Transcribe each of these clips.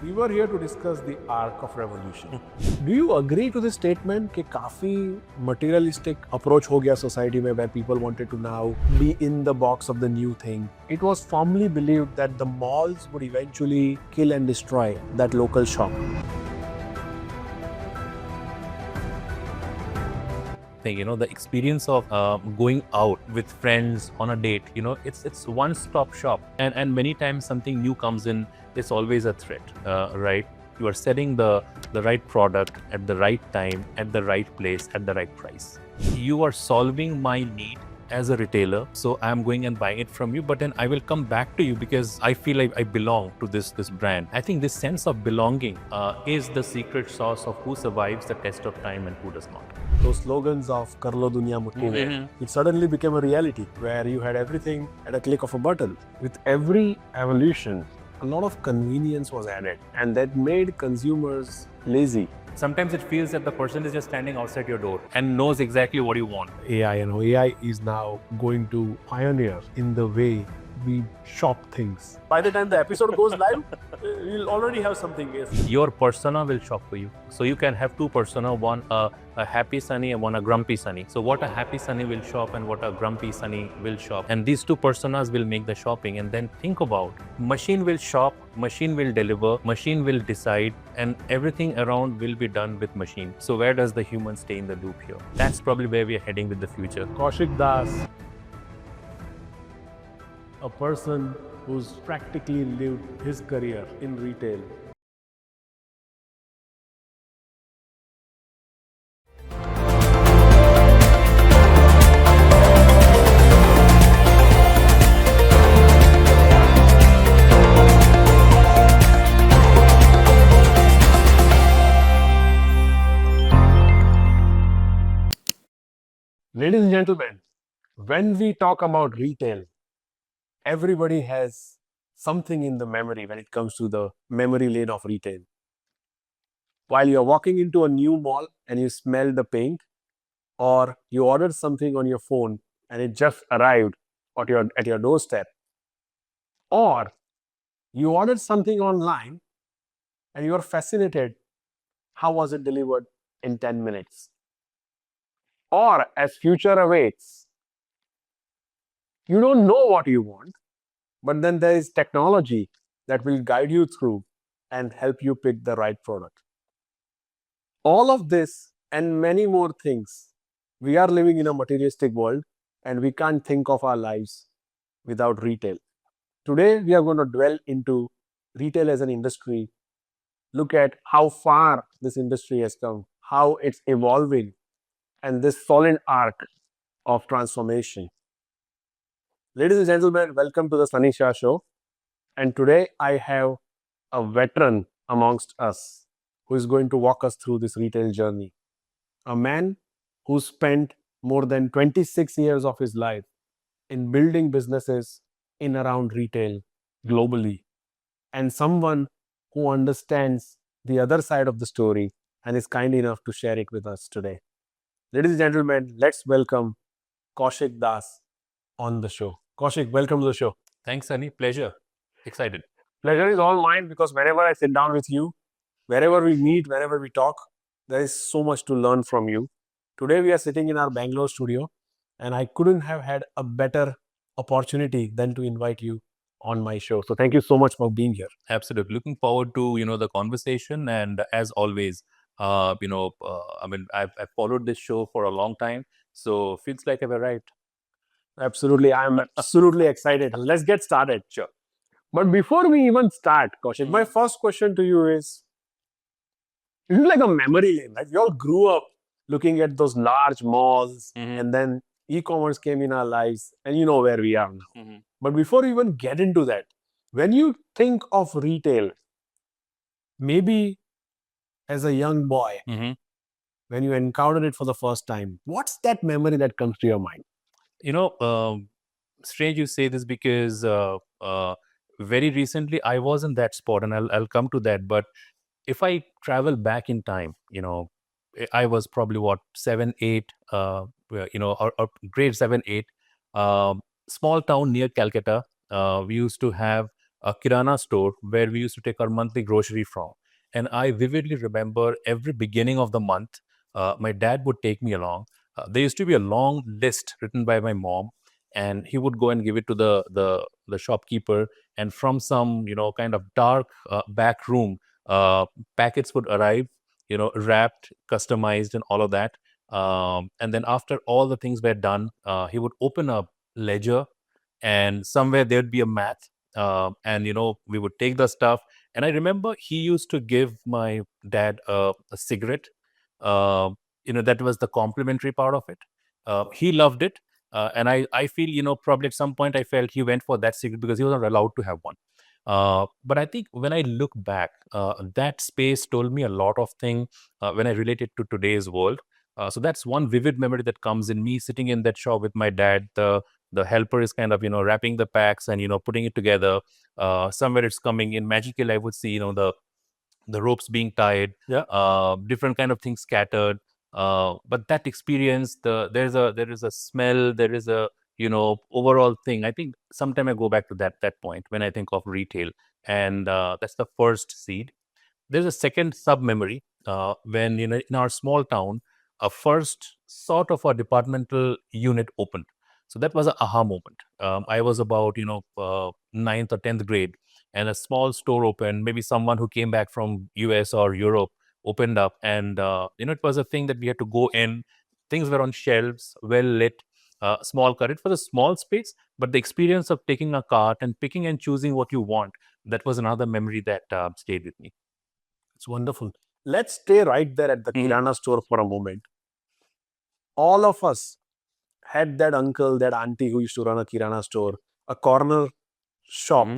We were here to discuss the arc of revolution. Do you agree to this statement कि काफी materialistic approach हो गया society में where people wanted to now be in the box of the new thing? It was firmly believed that the malls would eventually kill and destroy that local shop. The experience of going out with friends on a date, it's one-stop shop, and many times something new comes in, it's always a threat, right? You are selling the right product at the right time, at the right place, at the right price. You are solving my need as a retailer, so I'm going and buying it from you, but then I will come back to you because I feel like I belong to this brand. I think this sense of belonging is the secret sauce of who survives the test of time and who does not. Those slogans of "कर लो दुनिया मुट्ठी में," it suddenly became a reality where you had everything at a click of a button. With every evolution, a lot of convenience was added, and that made consumers lazy. Sometimes it feels that the person is just standing outside your door and knows exactly what you want. AI is now going to pioneer in the way we shop things. By the time the episode goes live, we'll already have something. Your persona will shop for you. So you can have two personas, one a happy Sunny and one a grumpy Sunny. So what a happy Sunny will shop and what a grumpy Sunny will shop. And these two personas will make the shopping. And then think about, machine will shop, machine will deliver, machine will decide, and everything around will be done with machine. So where does the human stay in the loop here? That's probably where we are heading with the future. Kaushik Das, a person who's practically lived his career in retail. Ladies and gentlemen, when we talk about retail, everybody has something in the memory when it comes to the memory lane of retail. While you're walking into a new mall and you smell the paint, or you ordered something on your phone and it just arrived at your doorstep, or you ordered something online and you are fascinated, how was it delivered in 10 minutes? Or as future awaits, you don't know what you want, but then there is technology that will guide you through and help you pick the right product. All of this and many more things. We are living in a materialistic world and we can't think of our lives without retail. Today, we are going to dwell into retail as an industry, look at how far this industry has come, how it's evolving, and this solid arc of transformation. Ladies and gentlemen, welcome to the Sunny Shah Show. And today I have a veteran amongst us who is going to walk us through this retail journey. A man who spent more than 26 years of his life in building businesses in around retail globally, and someone who understands the other side of the story and is kind enough to share it with us today. Ladies and gentlemen, let's welcome Kaushik Das on the show. Kaushik, welcome to the show. Thanks, Sunny. Pleasure. Excited. Pleasure is all mine because whenever I sit down with you, wherever we meet, wherever we talk, there is so much to learn from you. Today we are sitting in our Bangalore studio and I couldn't have had a better opportunity than to invite you on my show. So thank you so much for being here. Absolutely. Looking forward to, the conversation. And as always, I've followed this show for a long time. So feels like I've arrived. Absolutely. I'm absolutely excited. Let's get started. Sure. But before we even start, Kaushik, my first question to you is, it's like a memory lane, right? We all grew up looking at those large malls and then e-commerce came in our lives and you know where we are now. But before we even get into that, when you think of retail, maybe as a young boy, when you encountered it for the first time, what's that memory that comes to your mind? Strange you say this because very recently I was in that spot, and I'll come to that. But if I travel back in time, I was probably 7, 8, or grade 7, 8, small town near Calcutta. We used to have a Kirana store where we used to take our monthly grocery from. And I vividly remember every beginning of the month, my dad would take me along. There used to be a long list written by my mom, and he would go and give it to the shopkeeper. And from some kind of dark back room, packets would arrive, wrapped, customized, and all of that. And then after all the things were done, he would open a ledger, and somewhere there'd be a math, and we would take the stuff. And I remember he used to give my dad a cigarette. uh, that was the complimentary part of it. He loved it, and I feel probably at some point I felt he went for that cigarette because he was not allowed to have one. But I think when I look back, that space told me a lot of things when I relate it to today's world. So that's one vivid memory that comes in me sitting in that shop with my dad. The helper is kind of wrapping the packs and putting it together. Somewhere it's coming in magical. I would see the ropes being tied, different kind of things scattered. But that experience, there is a smell, there is a overall thing. I think sometime I go back to that point when I think of retail, and that's the first seed. There's a second sub memory when in our small town, a first sort of a departmental unit opened. So that was an aha moment. I was about ninth or 10th grade, and a small store opened. Maybe someone who came back from US or Europe opened up, and it was a thing that we had to go in. Things were on shelves, well lit, small cut. It was a small space, but the experience of taking a cart and picking and choosing what you want, that was another memory that stayed with me. It's wonderful. Let's stay right there at the Kirana store for a moment. All of us had that uncle, that auntie who used to run a Kirana store, a corner shop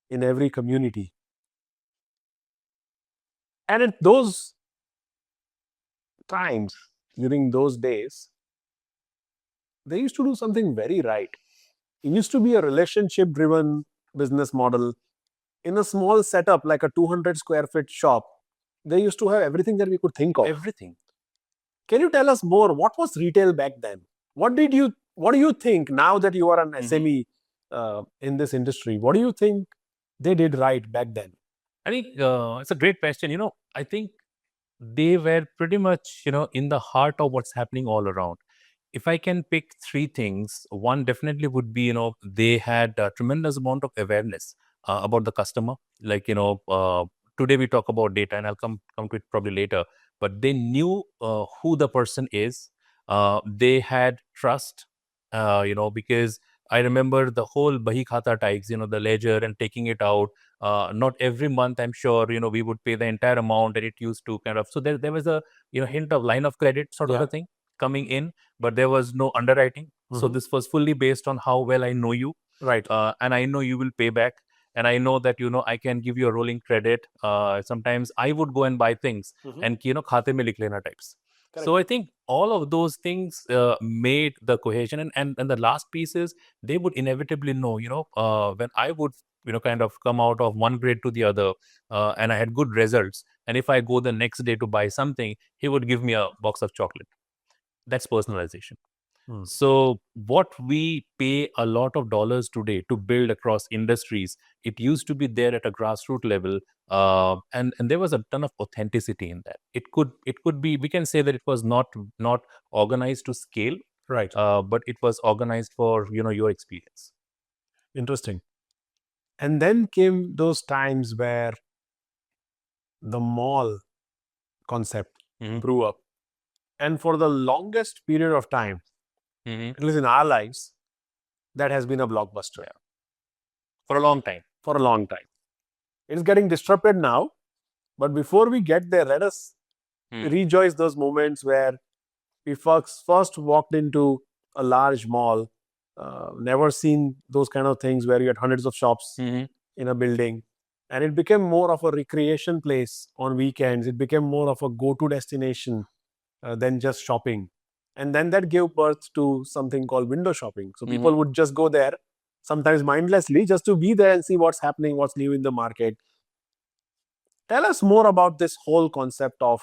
in every community. And at those times, during those days, they used to do something very right. It used to be a relationship-driven business model. In a small setup like a 200 square feet shop, they used to have everything that we could think of. Everything. Can you tell us more? What was retail back then? What do you think now that you are an SME in this industry? What do you think they did right back then? I think it's a great question. I think they were pretty much, in the heart of what's happening all around. If I can pick three things, one definitely would be, they had a tremendous amount of awareness about the customer. Like, today we talk about data, and I'll come to it probably later. But they knew who the person is. They had trust, because I remember the whole bahi khata types, the ledger and taking it out. Not every month, I'm sure, we would pay the entire amount, and it used to kind of, so there was a, hint of line of credit sort of a thing coming in, but there was no underwriting. So this was fully based on how well I know you. Right. And I know you will pay back. And I know that, I can give you a rolling credit. Sometimes I would go and buy things and, khate mein likh lena types. Correct. So I think all of those things made the cohesion. And the last piece is they would inevitably know, when I would, kind of come out of one grade to the other, and I had good results. And if I go the next day to buy something, he would give me a box of chocolate. That's personalization. So what we pay a lot of dollars today to build across industries, it used to be there at a grassroots level, and there was a ton of authenticity in that. It could be, we can say that it was not organized to scale, right? But it was organized for your experience. Interesting. And then came those times where the mall concept grew up, and for the longest period of time, at least in our lives, that has been a blockbuster. For a long time. For a long time. It's getting disrupted now, but before we get there, let us rejoice those moments where we first walked into a large mall, never seen those kind of things where you had hundreds of shops in a building, and it became more of a recreation place on weekends. It became more of a go-to destination than just shopping. And then that gave birth to something called window shopping. So people would just go there, sometimes mindlessly, just to be there and see what's happening, what's new in the market. Tell us more about this whole concept of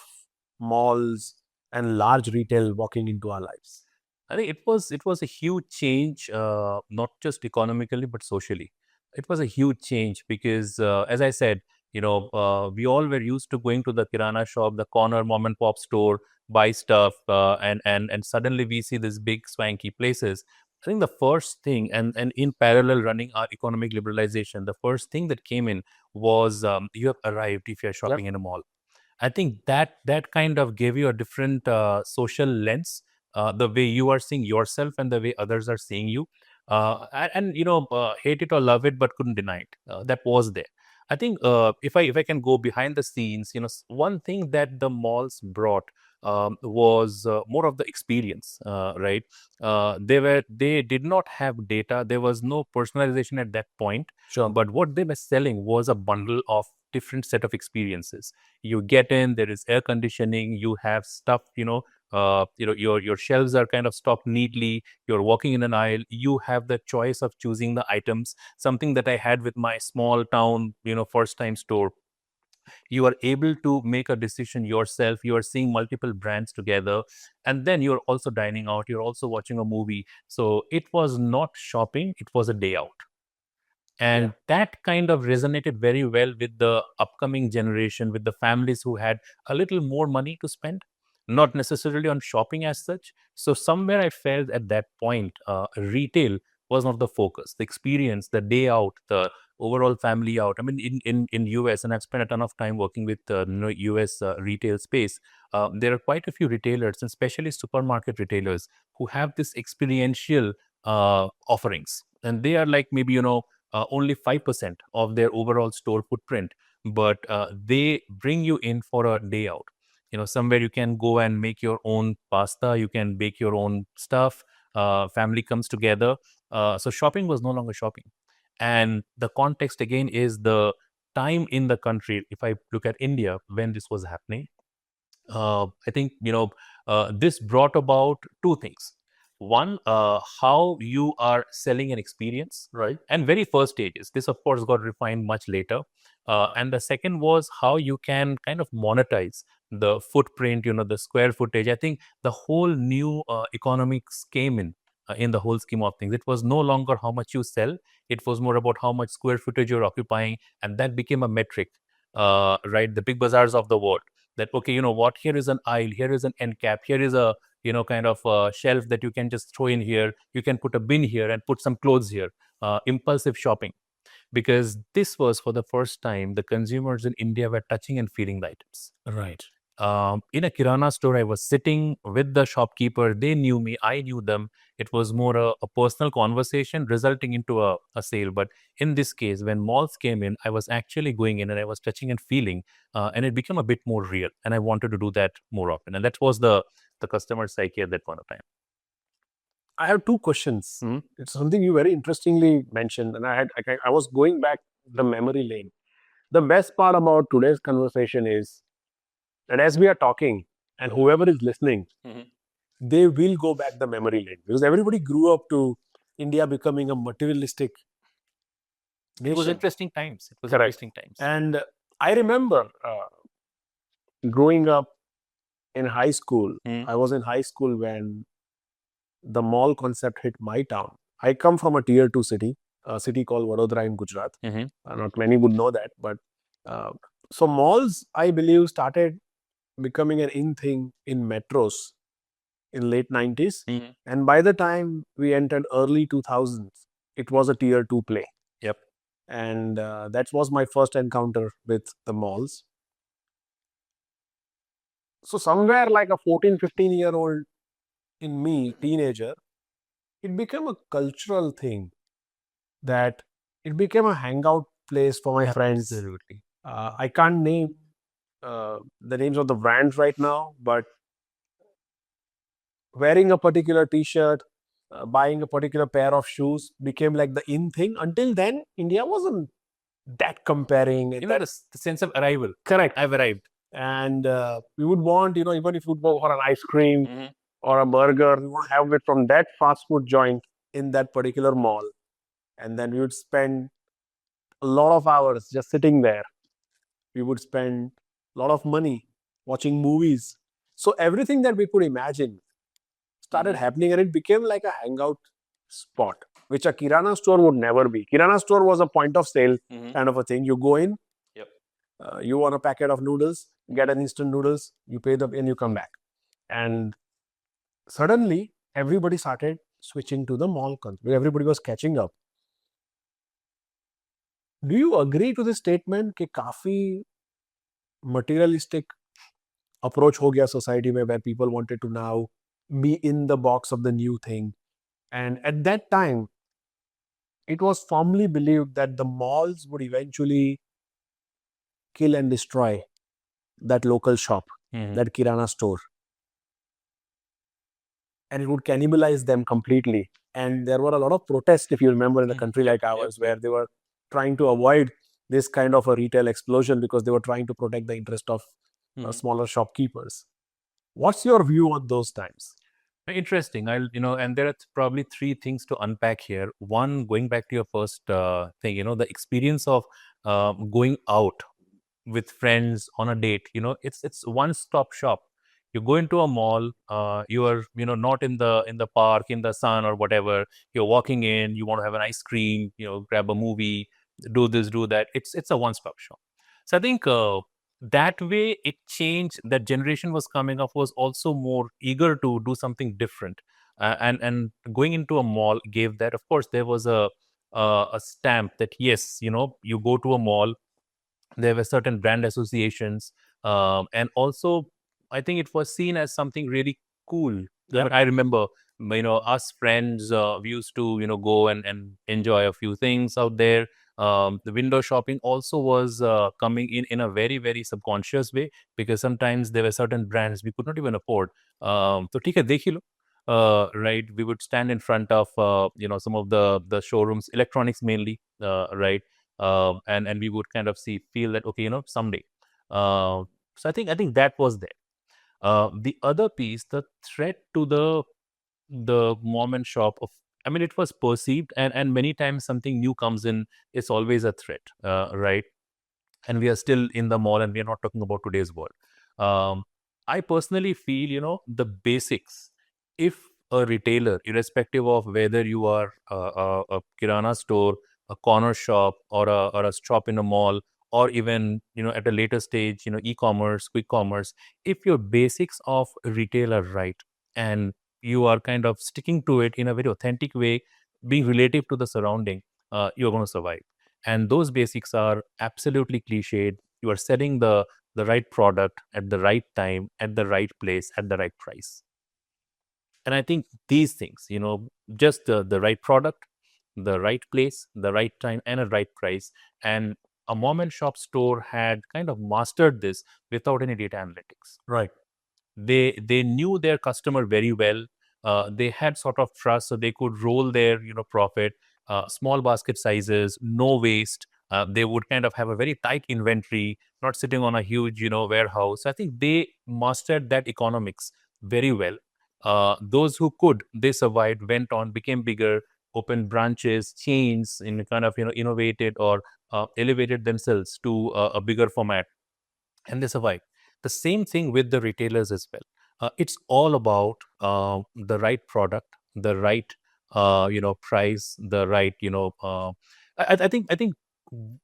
malls and large retail walking into our lives. I think it was a huge change, not just economically, but socially. it was a huge change because, as I said, we all were used to going to the Kirana shop, the corner mom and pop store, buy stuff, and suddenly we see these big swanky places. I think the first thing, and in parallel running our economic liberalization, the first thing that came in was you have arrived if you're shopping in a mall. I think that kind of gave you a different social lens, the way you are seeing yourself and the way others are seeing you. Hate it or love it, but couldn't deny it. That was there. I think if I can go behind the scenes, one thing that the malls brought was more of the experience, right? They did not have data. There was no personalization at that point. Sure. But what they were selling was a bundle of different set of experiences. You get in, there is air conditioning, you have stuff, your shelves are kind of stocked neatly, you're walking in an aisle, you have the choice of choosing the items, something that I had with my small town, first time store. You are able to make a decision yourself, you are seeing multiple brands together, and then you're also dining out, you're also watching a movie. So it was not shopping, it was a day out. And that kind of resonated very well with the upcoming generation, with the families who had a little more money to spend, not necessarily on shopping as such. So somewhere I felt at that point, retail was not the focus. The experience, the day out, the overall family out. I mean, in US, and I've spent a ton of time working with US retail space. There are quite a few retailers, and especially supermarket retailers, who have this experiential offerings, and they are like maybe only 5% of their overall store footprint, but they bring you in for a day out. Somewhere you can go and make your own pasta, you can bake your own stuff, family comes together. So shopping was no longer shopping. And the context again is the time in the country. If I look at India, when this was happening, I think, this brought about two things. One, how you are selling an experience, Right. and very first stages. This, of course, got refined much later. And the second was how you can kind of monetize the footprint, the square footage. I think the whole new economics came in the whole scheme of things. It was no longer how much you sell. It was more about how much square footage you're occupying. And that became a metric, right? The big bazaars of the world. That, okay, what, here is an aisle, here is an end cap, here is a kind of a shelf that you can just throw in here, you can put a bin here and put some clothes here. Impulsive shopping, because this was for the first time the consumers in India were touching and feeling the items. Right. In a Kirana store, I was sitting with the shopkeeper. They knew me, I knew them. It was more a personal conversation resulting into a sale. But in this case, when malls came in, I was actually going in and I was touching and feeling, and it became a bit more real. And I wanted to do that more often. And that was the customer psyche at that point of time. I have two questions. It's something you very interestingly mentioned, and I was going back the memory lane. The best part about today's conversation is that as we are talking, and whoever is listening, they will go back the memory lane, because everybody grew up to India becoming a materialistic nation. It was interesting times. It was Correct. interesting times. And I remember growing up in high school. I was in high school when the mall concept hit my town. I come from a tier 2 city, a city called 𝗏𝗏𝗧 in Gujarat. Not many would know that, but so malls, I believe, started becoming an in thing in metros in late 90s. And by the time we entered early 2000s, it was a tier 2 play. Yep. And that was my first encounter with the malls. So somewhere like a 14, 15-year-old in me, teenager, it became a cultural thing, that it became a hangout place for my friends. Absolutely. I can't name the names of the brands right now, but wearing a particular t-shirt, buying a particular pair of shoes became like the in thing. Until then, India wasn't that comparing. The sense of arrival. Correct. I've arrived. And we would want, even if you would go for an ice cream or a burger, we would have it from that fast food joint in that particular mall. And then we would spend a lot of hours just sitting there. We would spend a lot of money watching movies. So everything that we could imagine started happening, and it became like a hangout spot. which a Kirana store would never be. Kirana store was a point of sale Mhm. kind of a thing. You go in, Yep. You want a packet of noodles, get an instant noodles, you pay the and you come back. And suddenly, everybody started switching to the mall concept. Everybody was catching up. Do you agree to this statement कि काफी materialistic approach हो गया society में, where people wanted to now be in the box of the new thing? And at that time, it was firmly believed that the malls would eventually kill and destroy that local shop, Mhm. that Kirana store. And it would cannibalize them completely. And there were a lot of protests, if you remember, in a country like ours, where they were trying to avoid this kind of a retail explosion because they were trying to protect the interest of smaller shopkeepers. What's your view on those times? Interesting. And there are probably three things to unpack here. One, going back to your first thing, the experience of going out with friends on a date. It's one-stop shop. You go into a mall. You are not in the park in the sun or whatever. You're walking in. You want to have an ice cream. Grab a movie. Do this, do that. It's a one-stop shop. So I think that way it changed. That generation was coming up was also more eager to do something different, and going into a mall gave that. Of course, there was a stamp that yes, you go to a mall, there were certain brand associations, and also I think it was seen as something really cool. I remember us friends, we used to go and enjoy a few things out there. The window shopping also was coming in a very very subconscious way, because sometimes there were certain brands we could not even afford. So ठीक है देख ही लो. Right, we would stand in front of some of the showrooms, electronics mainly, right, and we would kind of feel that okay, someday. So I think that was there. The other piece, the threat to the mom and shop of, I mean, it was perceived, and many times something new comes in, it's always a threat, right? And we are still in the mall, and we are not talking about today's world. I personally feel, the basics. If a retailer, irrespective of whether you are a Kirana store, a corner shop, or a shop in a mall, or even at a later stage, e-commerce, quick commerce, if your basics of retail are right, and you are kind of sticking to it in a very authentic way, being relative to the surrounding, you're going to survive. And those basics are absolutely cliched. You are selling the right product at the right time, at the right place, at the right price. And I think these things, just the right product, the right place, the right time, and a right price. And a mom and shop store had kind of mastered this without any data analytics. Right. They knew their customer very well. They had sort of trust, so they could roll their profit. Small basket sizes, no waste. They would kind of have a very tight inventory, not sitting on a huge warehouse. I think they mastered that economics very well. Those who could, they survived, went on, became bigger, opened branches, chains, in kind of innovated or elevated themselves to a bigger format, and they survive. The same thing with the retailers as well. It's all about the right product, the right price, the right I think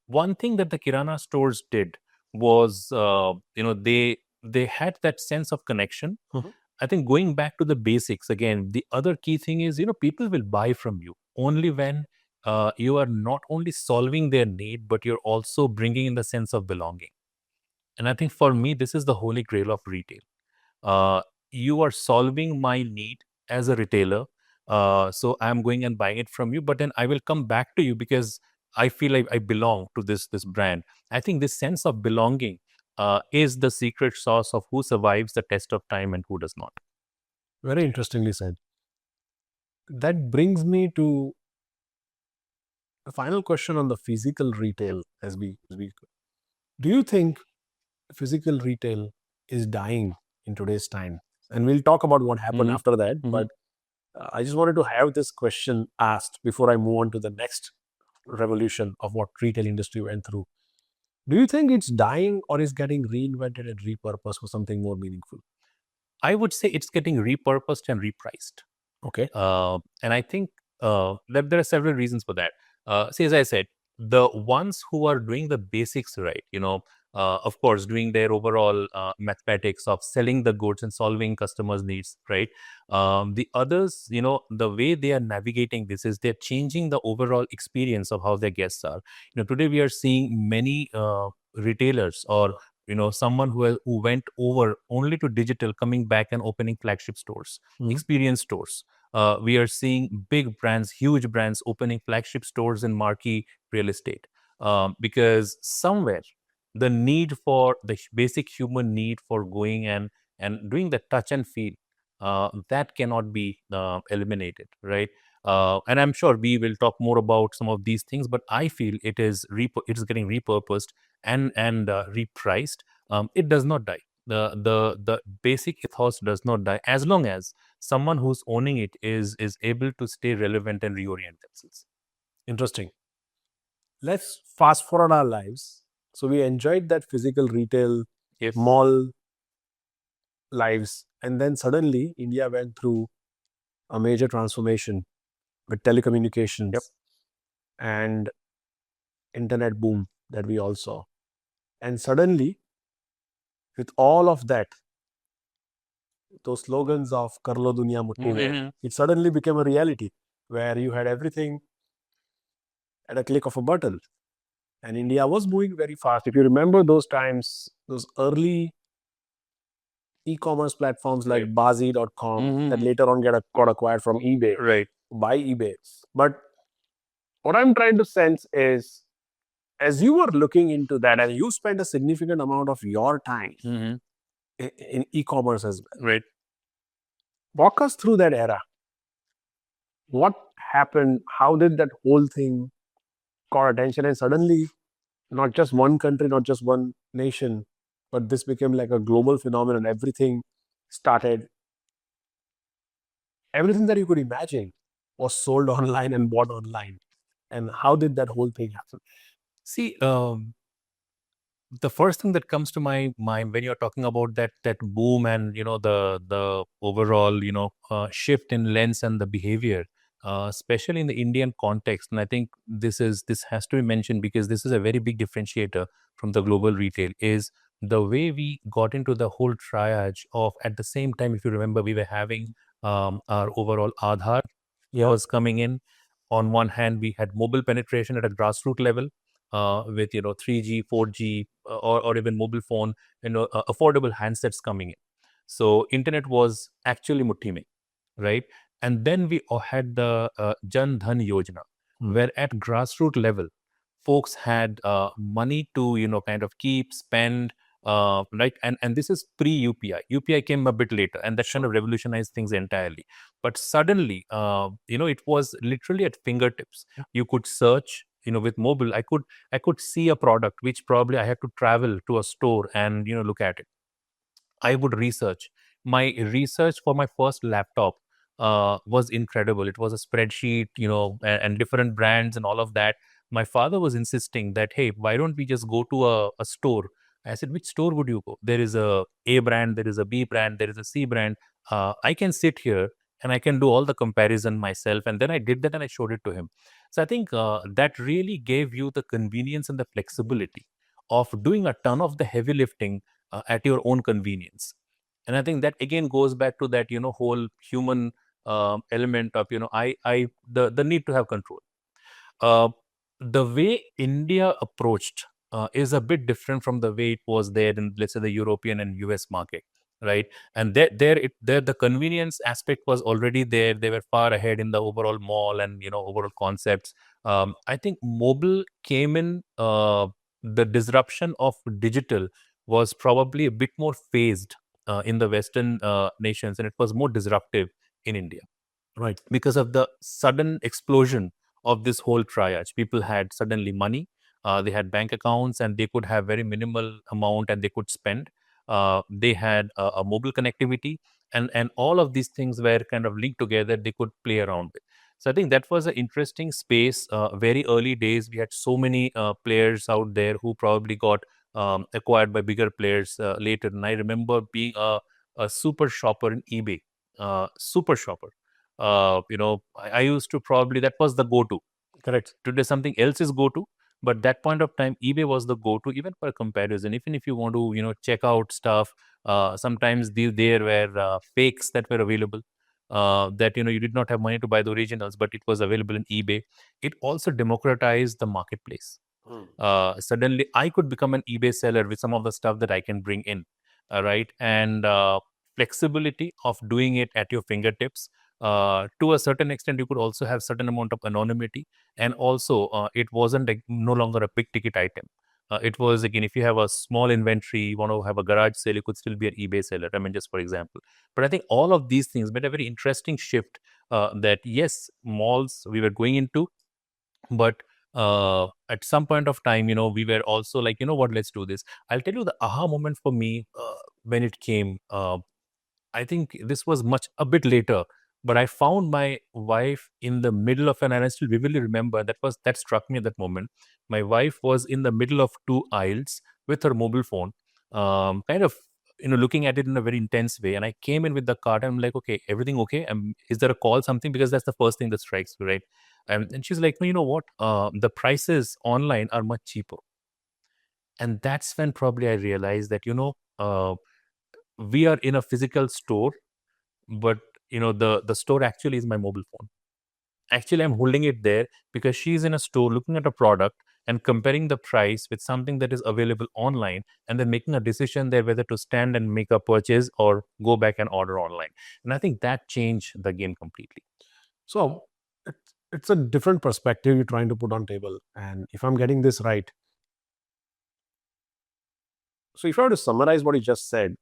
one thing that the Kirana stores did was they had that sense of connection. I think going back to the basics again, the other key thing is people will buy from you only when you are not only solving their need, but you're also bringing in the sense of belonging. And I think for me, this is the holy grail of retail. You are solving my need as a retailer. So I'm going and buying it from you, but then I will come back to you because I feel like I belong to this brand. I think this sense of belonging is the secret sauce of who survives the test of time and who does not. Very interestingly said. That brings me to the final question on the physical retail. Do you think physical retail is dying in today's time? And we'll talk about what happened after that. But I just wanted to have this question asked before I move on to the next revolution of what retail industry went through. Do you think it's dying or is getting reinvented and repurposed for something more meaningful? I would say it's getting repurposed and repriced. Okay. And I think There are several reasons for that. See, as I said, the ones who are doing the basics right, of course, doing their overall mathematics of selling the goods and solving customers' needs, right? The others, the way they are navigating this is they're changing the overall experience of how their guests are. Today we are seeing many retailers or someone who went over only to digital coming back and opening flagship stores, experience stores. We are seeing big brands, huge brands opening flagship stores in marquee real estate because somewhere the need for the basic human need for going and doing the touch and feel that cannot be eliminated, right? And I'm sure we will talk more about some of these things, but I feel it is getting repurposed and repriced. It does not die. The basic ethos does not die as long as someone who's owning it is able to stay relevant and reorient themselves. Interesting. Let's fast forward our lives. So we enjoyed that physical retail, mall lives, and then suddenly India went through a major transformation with telecommunications and internet boom that we all saw. And suddenly, with all of that, those slogans of "Kar lo duniya mutti mein," it suddenly became a reality where you had everything at a click of a button. And India was moving very fast. If you remember those times, those early e-commerce platforms like bazaar.com that later on got acquired from eBay, Right. by eBay. But what I'm trying to sense is, as you were looking into that, and you spent a significant amount of your time in e-commerce as well. Right. Walk us through that era. What happened? How did that whole thing caught attention? And suddenly, not just one country, not just one nation, but this became like a global phenomenon. Everything started. Everything that you could imagine was sold online and bought online. And how did that whole thing happen? See, the first thing that comes to my mind when you're talking about that boom and the overall shift in lens and the behavior, especially in the Indian context, and I think this has to be mentioned because this is a very big differentiator from the global retail, is the way we got into the whole triage of, at the same time, if you remember, we were having our overall Aadhaar was coming in. On one hand, we had mobile penetration at a grassroots level with 3G, 4G, or even mobile phone, affordable handsets coming in. So internet was actually mutti mein, right? And then we had the Jan Dhan Yojana, where at grassroots level, folks had money to kind of keep, spend, right? And this is pre-UPI. UPI came a bit later, and that kind of revolutionized things entirely. But suddenly, it was literally at fingertips. You could search. With mobile, I could see a product which probably I had to travel to a store and look at it. I would research. My research for my first laptop was incredible. It was a spreadsheet, and different brands and all of that. My father was insisting that, hey, why don't we just go to a store? I said, which store would you go? There is A brand, there is a B brand, there is a C brand. I can sit here and I can do all the comparison myself. And then I did that and I showed it to him. So I think that really gave you the convenience and the flexibility of doing a ton of the heavy lifting at your own convenience. And I think that again goes back to that whole human element of the need to have control. The way India approached is a bit different from the way it was there in, let's say, the European and US market, right? And there the convenience aspect was already there. They were far ahead in the overall mall and overall concepts. I think mobile came in. The disruption of digital was probably a bit more phased in the Western nations, and it was more disruptive in India. Right. Because of the sudden explosion of this whole triage. People had suddenly money, they had bank accounts, and they could have very minimal amount and they could spend. They had a mobile connectivity, and all of these things were kind of linked together. They could play around with. So I think that was an interesting space. Very early days, we had so many players out there who probably got acquired by bigger players later. And I remember being a super shopper in eBay, super shopper. I used to probably, that was the go-to. Correct. Today something else is go-to, but that point of time, eBay was the go-to even for comparison. Even if you want to, check out stuff, sometimes there were fakes that were available. That you did not have money to buy the originals, but it was available in eBay. It also democratized the marketplace. Suddenly, I could become an eBay seller with some of the stuff that I can bring in, right? And flexibility of doing it at your fingertips. To a certain extent, you could also have certain amount of anonymity, and also it wasn't no longer a big ticket item. It was, again, if you have a small inventory, you want to have a garage sale, you could still be an eBay seller. I mean, just for example. But I think all of these things made a very interesting shift, that yes, malls we were going into, but at some point of time, we were also like, what, let's do this. I'll tell you the aha moment for me when it came. I think this was a bit later, but I found my wife in the middle of and I still vividly remember that struck me at that moment. My wife was in the middle of two aisles with her mobile phone, kind of, looking at it in a very intense way. And I came in with the cart and I'm like, okay, everything okay? Is there a call, something? Because that's the first thing that strikes you, right? And she's like, no, you know what? The prices online are much cheaper. And that's when probably I realized that, we are in a physical store, but the store actually is my mobile phone. Actually, I'm holding it there because she's in a store looking at a product and comparing the price with something that is available online, and then making a decision there whether to stand and make a purchase or go back and order online. And I think that changed the game completely. So it's a different perspective you're trying to put on table. And if I'm getting this right, so if I were to summarize what you just said,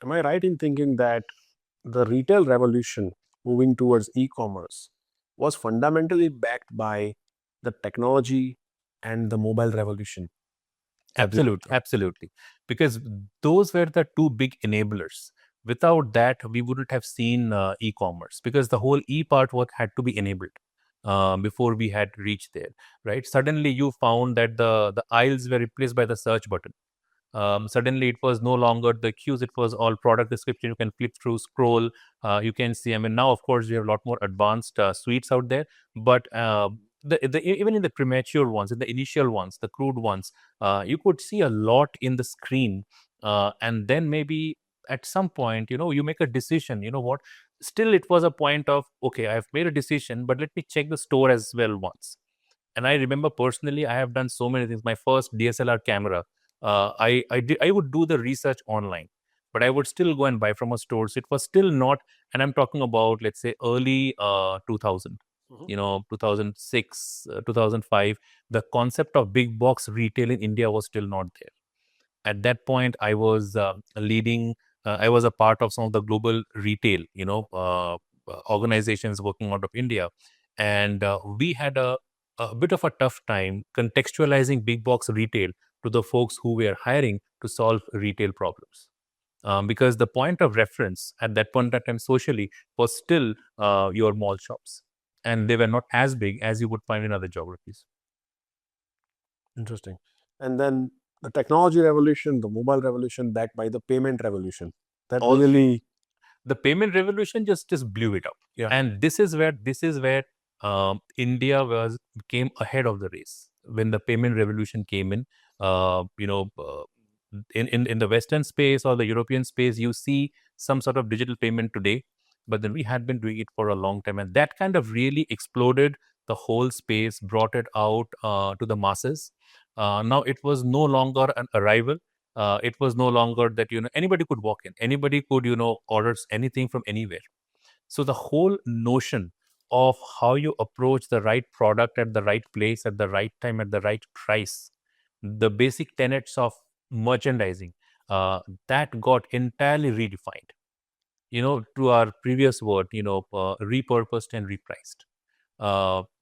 am I right in thinking that the retail revolution moving towards e-commerce was fundamentally backed by the technology and the mobile revolution? Absolutely. Because those were the two big enablers. Without that, we wouldn't have seen e-commerce, because the whole e-part had to be enabled before we had reached there, right? Suddenly, you found that the aisles were replaced by the search button. Suddenly, it was no longer the queues, it was all product description. You can flip through, scroll, you can see. I mean, now, of course, we have a lot more advanced suites out there, but even in the premature ones, in the initial ones, the crude ones, you could see a lot in the screen. And then maybe at some point, you make a decision. You know what? Still, it was a point of, okay, I've made a decision, but let me check the store as well once. And I remember personally, I have done so many things. My first DSLR camera, I would do the research online, but I would still go and buy from a store. So it was still not, and I'm talking about, let's say, early 2000, 2006, 2005. The concept of big box retail in India was still not there. At that point, I was leading. I was a part of some of the global retail, organizations working out of India, and we had a bit of a tough time contextualizing big box retail to the folks who were hiring to solve retail problems. Because the point of reference at that point in time socially was still your mall shops, and they were not as big as you would find in other geographies. Interesting. And then the technology revolution, the mobile revolution, backed by the payment revolution. That really, the payment revolution just blew it up. Yeah. And this is where India came ahead of the race when the payment revolution came in. In the Western space or the European space, you see some sort of digital payment today, but then we had been doing it for a long time, and that kind of really exploded the whole space, brought it out to the masses. Now it was no longer an arrival. It was no longer that anybody could walk in, anybody could order anything from anywhere. So the whole notion of how you approach the right product at the right place at the right time at the right price, the basic tenets of merchandising, that got entirely redefined. To our previous word, repurposed and repriced.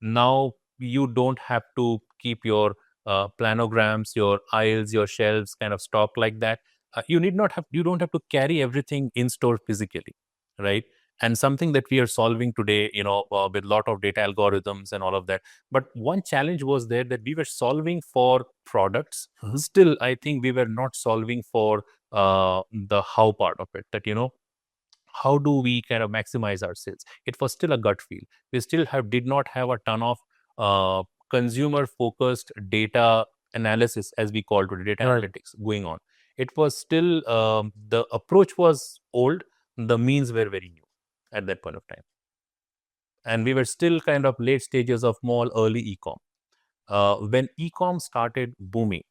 Now you don't have to keep your planograms, your aisles, your shelves kind of stock like that. You don't have to carry everything in store physically, right? And something that we are solving today, with a lot of data algorithms and all of that. But one challenge was there that we were solving for products. Still, I think we were not solving for the how part of it. That how do we kind of maximize our sales? It was still a gut feel. We still did not have a ton of consumer focused data analysis, as we call today, data analytics going on. It was still the approach was old, the means were very new at that point of time, and we were still kind of late stages of small early e-com. When e-com started booming,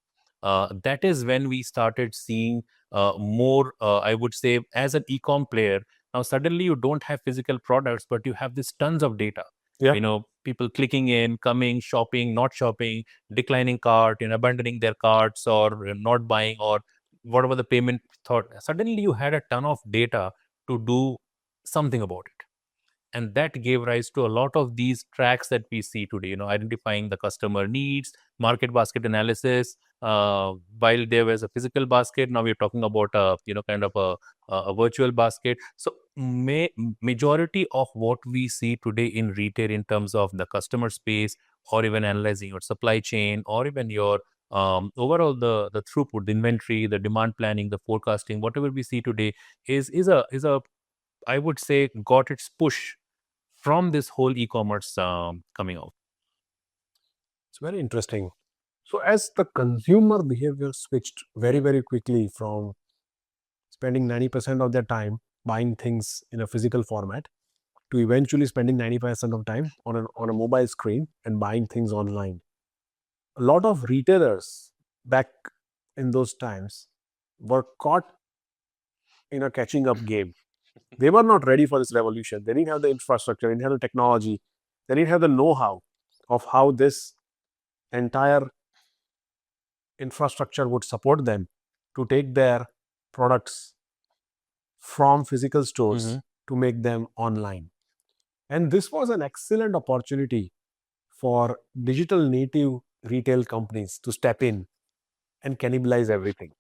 that is when we started seeing more, I would say, as an e-com player. Now, suddenly you don't have physical products, but you have this tons of data. Yeah. You know, people clicking in, coming, shopping, not shopping, declining cart, abandoning their carts, or not buying, or whatever the payment thought. Suddenly you had a ton of data to do something about it. And that gave rise to a lot of these tracks that we see today, identifying the customer needs, market basket analysis. While there was a physical basket, now we're talking about kind of a virtual basket. So majority of what we see today in retail in terms of the customer space, or even analyzing your supply chain, or even your overall the throughput, the inventory, the demand planning, the forecasting, whatever we see today is a I would say got its push from this whole e-commerce coming out. It's very interesting. So as the consumer behavior switched very, very quickly from spending 90% of their time buying things in a physical format to eventually spending 90% of time on a mobile screen and buying things online, a lot of retailers back in those times were caught in a catching up game. They were not ready for this revolution. They didn't have the infrastructure, they didn't have the technology, they didn't have the know-how of how this entire infrastructure would support them to take their products from physical stores to make them online. And this was an excellent opportunity for digital native retail companies to step in and cannibalize everything.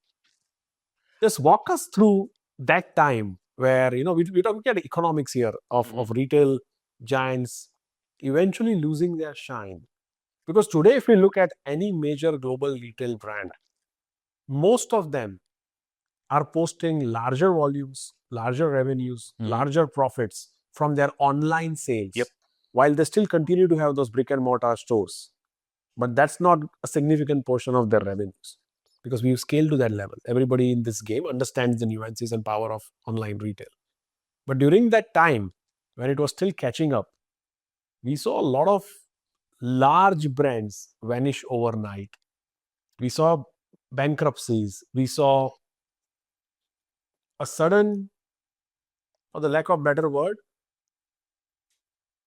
Just walk us through that time where, we're talking about economics here of retail giants eventually losing their shine. Because today, if we look at any major global retail brand, most of them are posting larger volumes, larger revenues, larger profits from their online sales, while they still continue to have those brick and mortar stores. But that's not a significant portion of their revenues, because we've scaled to that level. Everybody in this game understands the nuances and power of online retail. But during that time, when it was still catching up, we saw a lot of large brands vanish overnight. We saw bankruptcies. We saw a sudden, for the lack of better word,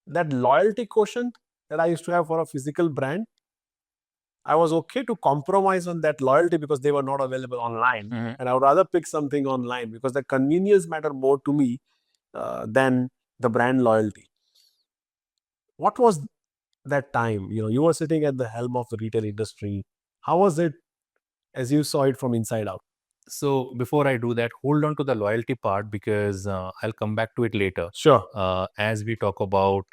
that loyalty quotient that I used to have for a physical brand, I was okay to compromise on that loyalty because they were not available online. And I would rather pick something online because the convenience mattered more to me than the brand loyalty. What was that time? You were sitting at the helm of the retail industry. How was it as you saw it from inside out? So before I do that, hold on to the loyalty part, because I'll come back to it later. Sure. As we talk about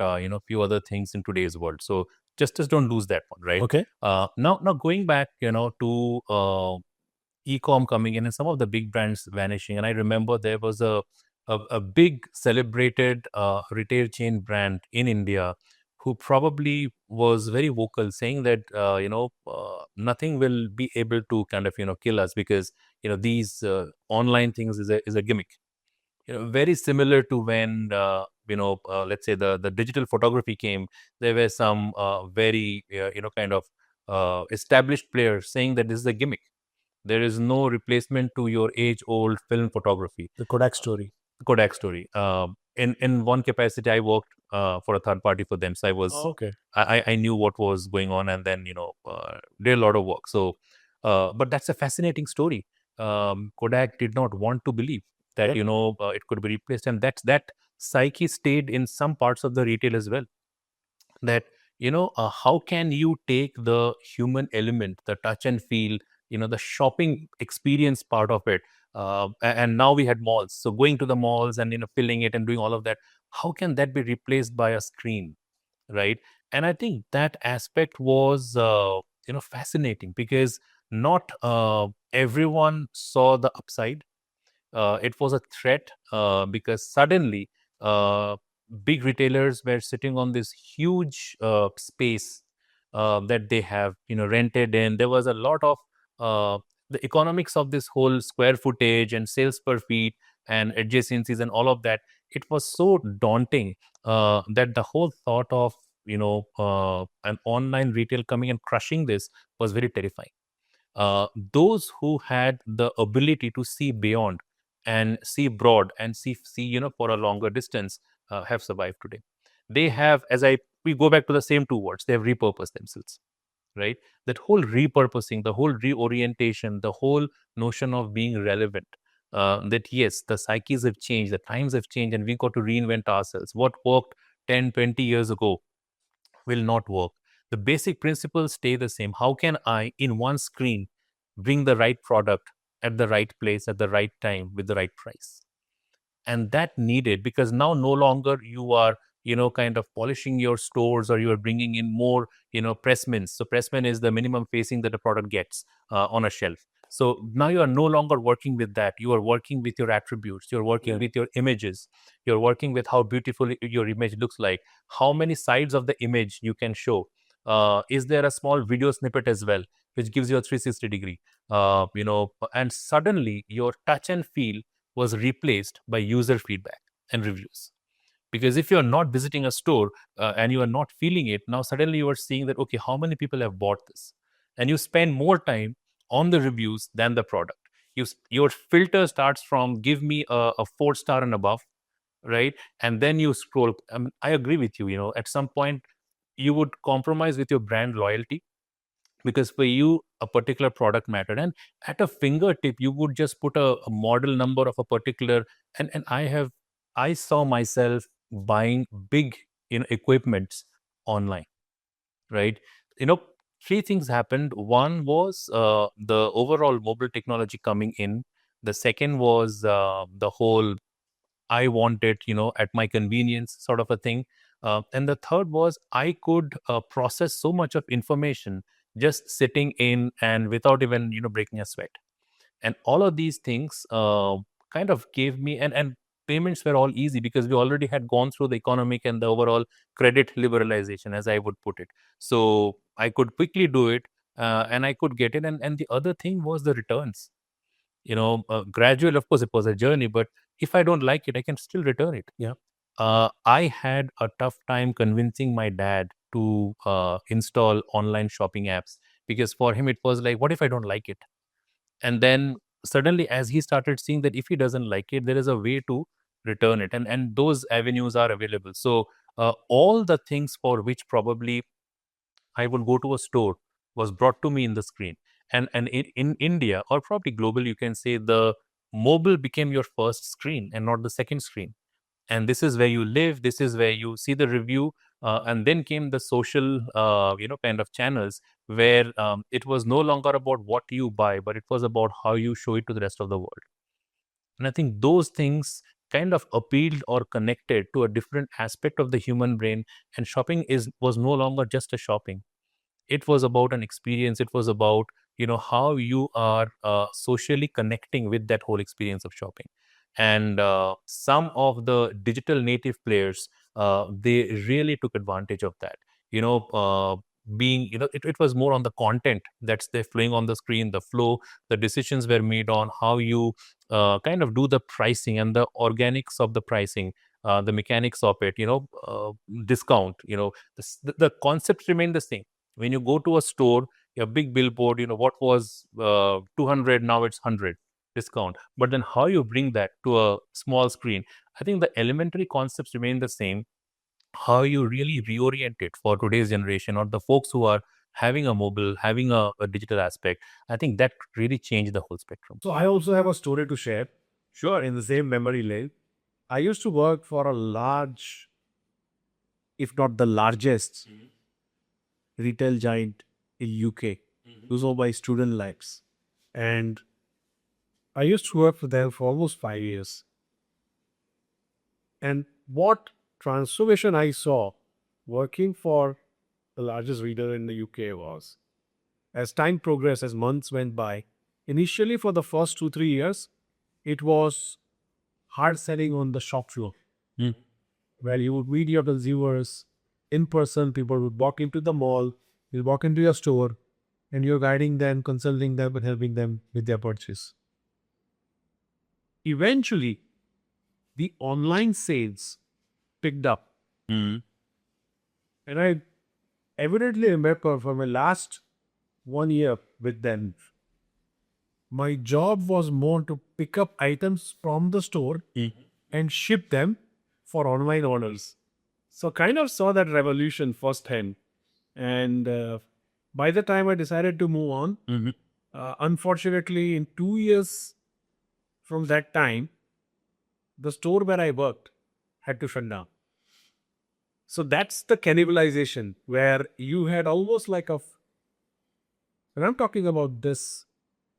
few other things in today's world. So just don't lose that one, right? Okay. Now going back, to e-com coming in and some of the big brands vanishing. And I remember there was a big celebrated retail chain brand in India who probably was very vocal, saying that nothing will be able to kind of kill us, because these online things is a gimmick. Very similar to when let's say the digital photography came. There were some very kind of established players saying that this is a gimmick. There is no replacement to your age-old film photography. The Kodak story. Kodak story. In one capacity, I worked for a third party for them, so I was I knew what was going on, and then did a lot of work. So, but that's a fascinating story. Kodak did not want to believe that it could be replaced, and that psyche stayed in some parts of the retail as well. That how can you take the human element, the touch and feel, the shopping experience part of it, and now we had malls, so going to the malls and filling it and doing all of that, how can that be replaced by a screen, right? And I think that aspect was fascinating, because not everyone saw the upside. It was a threat because suddenly big retailers were sitting on this huge space that they have, rented in. There was a lot of the economics of this whole square footage and sales per feet and adjacencies and all of that. It was so daunting that the whole thought of an online retail coming and crushing this was very terrifying. Those who had the ability to see beyond and see broad and see for a longer distance have survived today. They have, we go back to the same two words, they have repurposed themselves, right? That whole repurposing, the whole reorientation, the whole notion of being relevant, that yes, the psyches have changed, the times have changed, and we got to reinvent ourselves. What worked 10, 20 years ago will not work. The basic principles stay the same. How can I, in one screen, bring the right product at the right place at the right time with the right price? And that needed, because now no longer you are kind of polishing your stores, or you are bringing in more pressments. So pressman is the minimum facing that a product gets on a shelf. So now you are no longer working with that. You are working with your attributes, you're working with your images, you're working with how beautiful your image looks like, how many sides of the image you can show. Is there a small video snippet as well which gives you a 360 degree, and suddenly your touch and feel was replaced by user feedback and reviews. Because if you're not visiting a store and you are not feeling it, now suddenly you are seeing that, okay, how many people have bought this? And you spend more time on the reviews than the product. Your filter starts from give me a 4-star and above, right? And then you scroll. I agree with you, at some point you would compromise with your brand loyalty, because for you a particular product mattered, and at a fingertip you would just put a model number of a particular, and I saw myself buying big equipments online, right? you know Three things happened. One was the overall mobile technology coming in. The second was the whole I want it, at my convenience sort of a thing. And the third was I could process so much of information just sitting in and without even, breaking a sweat. And all of these things kind of gave me, and payments were all easy because we already had gone through the economic and the overall credit liberalization, as I would put it. So I could quickly do it, and I could get it. And the other thing was the returns. Gradual, of course, it was a journey, but if I don't like it, I can still return it. Yeah. I had a tough time convincing my dad to install online shopping apps, because for him it was like, what if I don't like it? And then suddenly, as he started seeing that if he doesn't like it, there is a way to return it, and those avenues are available. So all the things for which probably I would go to a store was brought to me in the screen. And in India, or probably globally, you can say the mobile became your first screen and not the second screen. And this is where you live, this is where you see the review. And then came the social, kind of channels where it was no longer about what you buy, but it was about how you show it to the rest of the world. And I think those things kind of appealed or connected to a different aspect of the human brain. And shopping was no longer just a shopping. It was about an experience. It was about how you are socially connecting with that whole experience of shopping. And some of the digital native players, they really took advantage of that. Being it was more on the content that's there flowing on the screen, the flow, the decisions were made on how you kind of do the pricing and the organics of the pricing, the mechanics of it, discount, the concepts remain the same. When you go to a store, a big billboard, what was 200, now it's 100 discount. But then how you bring that to a small screen, I think the elementary concepts remain the same. How you really reorient it for today's generation, or the folks who are having a mobile, having a digital aspect, I think that really changed the whole spectrum. So I also have a story to share. Sure, in the same memory lane. I used to work for a large, if not the largest, retail giant in UK. Those are my student lives. And I used to work for them for almost 5 years. And what transformation I saw working for the largest retailer in the UK was, as time progressed, as months went by, initially for the first 2-3 years, it was hard selling on the shop floor, where you would meet your consumers in person. People would walk into the mall, you'll walk into your store, and you're guiding them, consulting them, and helping them with their purchase. Eventually, the online sales picked up. And I evidently remember for my last 1 year with them, my job was more to pick up items from the store and ship them for online orders. So kind of saw that revolution firsthand. And by the time I decided to move on, unfortunately, in 2 years from that time, the store where I worked had to shut down. So that's the cannibalization, where you had almost like a, when I'm talking about this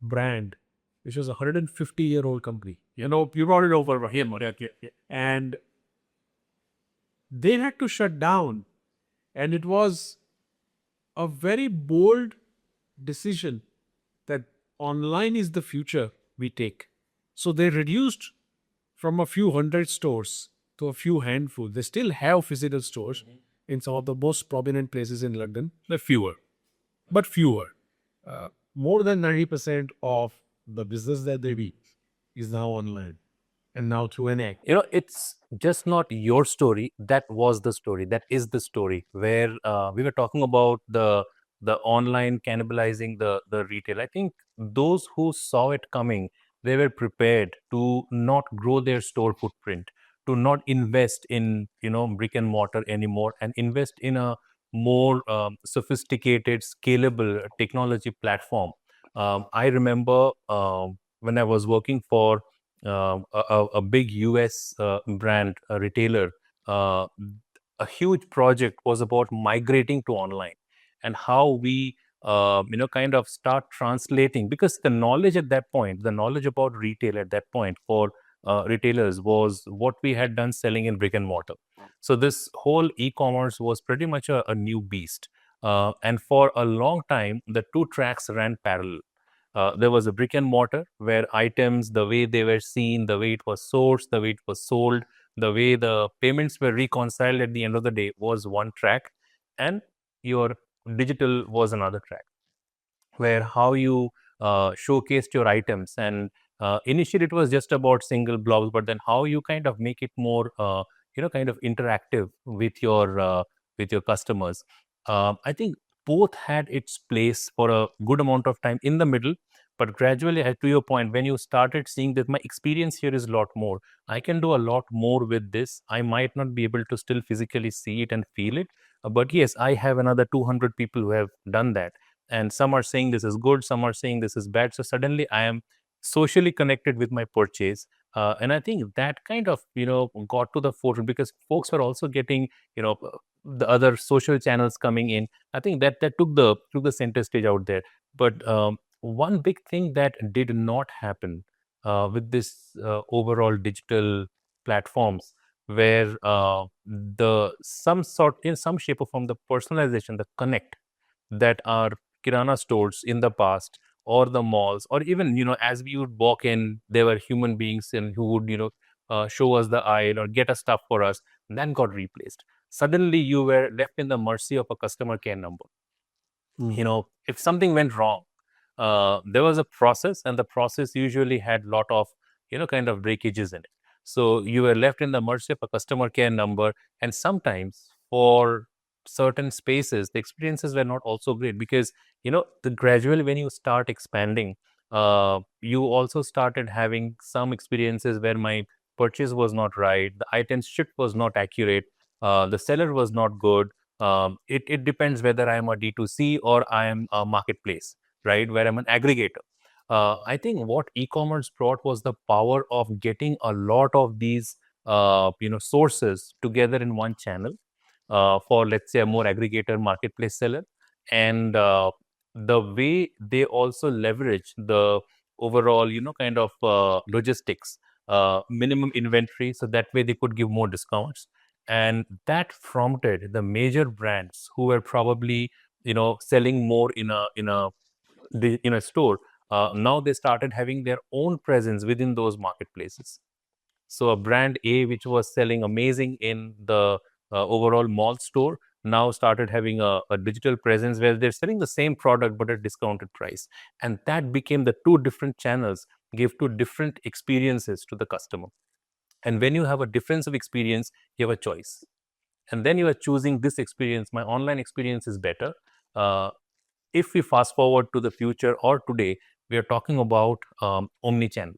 brand, which was a 150-year-old company, you brought it over here, and they had to shut down. And it was a very bold decision that online is the future we take. So they reduced from a few hundred stores to a few handful. They still have physical stores in some of the most prominent places in London. They're fewer, but fewer. More than 90% of the business that they do is now online, and now through an app. It's just not your story. That was the story. That is the story where we were talking about the online cannibalizing the retail. I think those who saw it coming, they were prepared to not grow their store footprint, to not invest in brick and mortar anymore, and invest in a more sophisticated, scalable technology platform. I remember when I was working for a big US brand, a retailer, a huge project was about migrating to online, and how we kind of start translating, because the knowledge at that point, the knowledge about retail at that point for retailers was what we had done selling in brick and mortar. So this whole e-commerce was pretty much a new beast. And for a long time, the two tracks ran parallel. There was a brick and mortar where items, the way they were seen, the way it was sourced, the way it was sold, the way the payments were reconciled at the end of the day was one track, and your digital was another track, where how you showcased your items. And initially it was just about single blobs, but then how you kind of make it more kind of interactive with your customers. I think both had its place for a good amount of time in the middle, but gradually, to your point, when you started seeing that my experience here is a lot more, I can do a lot more with this. I might not be able to still physically see it and feel it, but yes, I have another 200 people who have done that, and some are saying this is good, some are saying this is bad. So suddenly I am socially connected with my purchase, and I think that kind of got to the forefront, because folks were also getting the other social channels coming in. I think that took the center stage out there. But one big thing that did not happen with this overall digital platforms, where the some sort, in some shape or form, the personalization, the connect that our Kirana stores in the past, or the malls, or even as we would walk in, there were human beings and who would show us the aisle or get us stuff for us, and then got replaced. Suddenly you were left in the mercy of a customer care number. If something went wrong, there was a process, and the process usually had lot of kind of breakages in it. So you were left in the mercy of a customer care number, and sometimes for certain spaces the experiences were not also great, because gradually when you start expanding, you also started having some experiences where my purchase was not right, the items shipped was not accurate, the seller was not good. It depends whether I am a D2C or I am a marketplace, right, where I'm an aggregator. I think what e-commerce brought was the power of getting a lot of these sources together in one channel, for, let's say, a more aggregator marketplace seller. And the way they also leverage the overall kind of logistics, minimum inventory, so that way they could give more discounts. And that prompted the major brands who were probably selling more in a store, now they started having their own presence within those marketplaces. So a brand A, which was selling amazing in the overall mall store, now started having a digital presence where they're selling the same product but at discounted price. And that became the two different channels, gave two different experiences to the customer. And when you have a difference of experience, you have a choice. And then you are choosing this experience. My online experience is better. If we fast forward to the future or today, we are talking about omnichannel.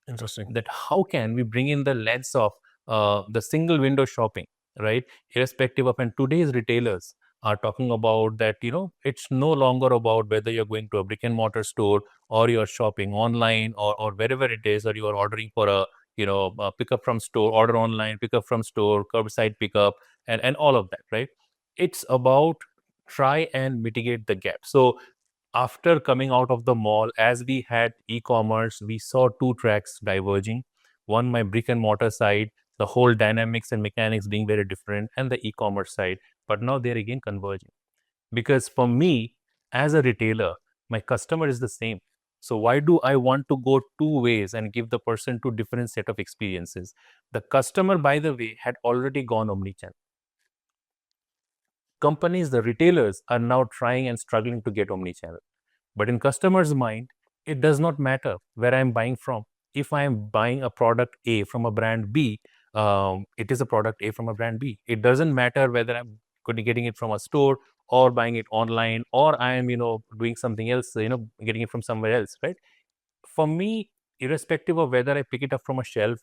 Interesting. That how can we bring in the lens of the single window shopping, right? Irrespective of, and today's retailers are talking about that, it's no longer about whether you're going to a brick and mortar store or you're shopping online or wherever it is, or you are ordering for a, pick up from store, order online, pick up from store, curbside pickup, and all of that, right? It's about try and mitigate the gap. So after coming out of the mall, as we had e-commerce, we saw two tracks diverging. One, my brick and mortar side, the whole dynamics and mechanics being very different, and the e-commerce side. But now they're again converging. Because for me, as a retailer, my customer is the same. So why do I want to go two ways and give the person two different set of experiences? The customer, by the way, had already gone omnichannel. Companies, the retailers, are now trying and struggling to get omnichannel. But in customer's mind, it does not matter where I'm buying from. If I am buying a product A from a brand B, it is a product A from a brand B. It doesn't matter whether I'm getting it from a store or buying it online, or I am, doing something else, getting it from somewhere else, right? For me, irrespective of whether I pick it up from a shelf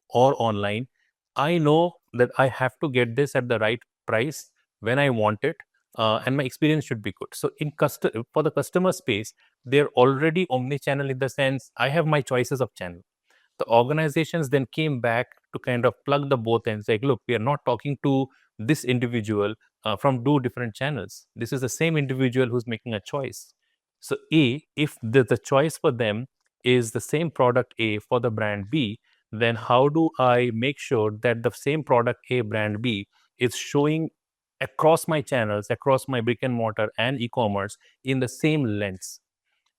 or online, I know that I have to get this at the right price when I want it, and my experience should be good. So for the customer space, they're already omni-channel in the sense I have my choices of channel. The organizations then came back to kind of plug the both ends, like, look, we are not talking to this individual from two different channels. This is the same individual who's making a choice. So if the choice for them is the same product A for the brand B, then how do I make sure that the same product A, brand B, is showing across my channels, across my brick and mortar and e-commerce in the same lens?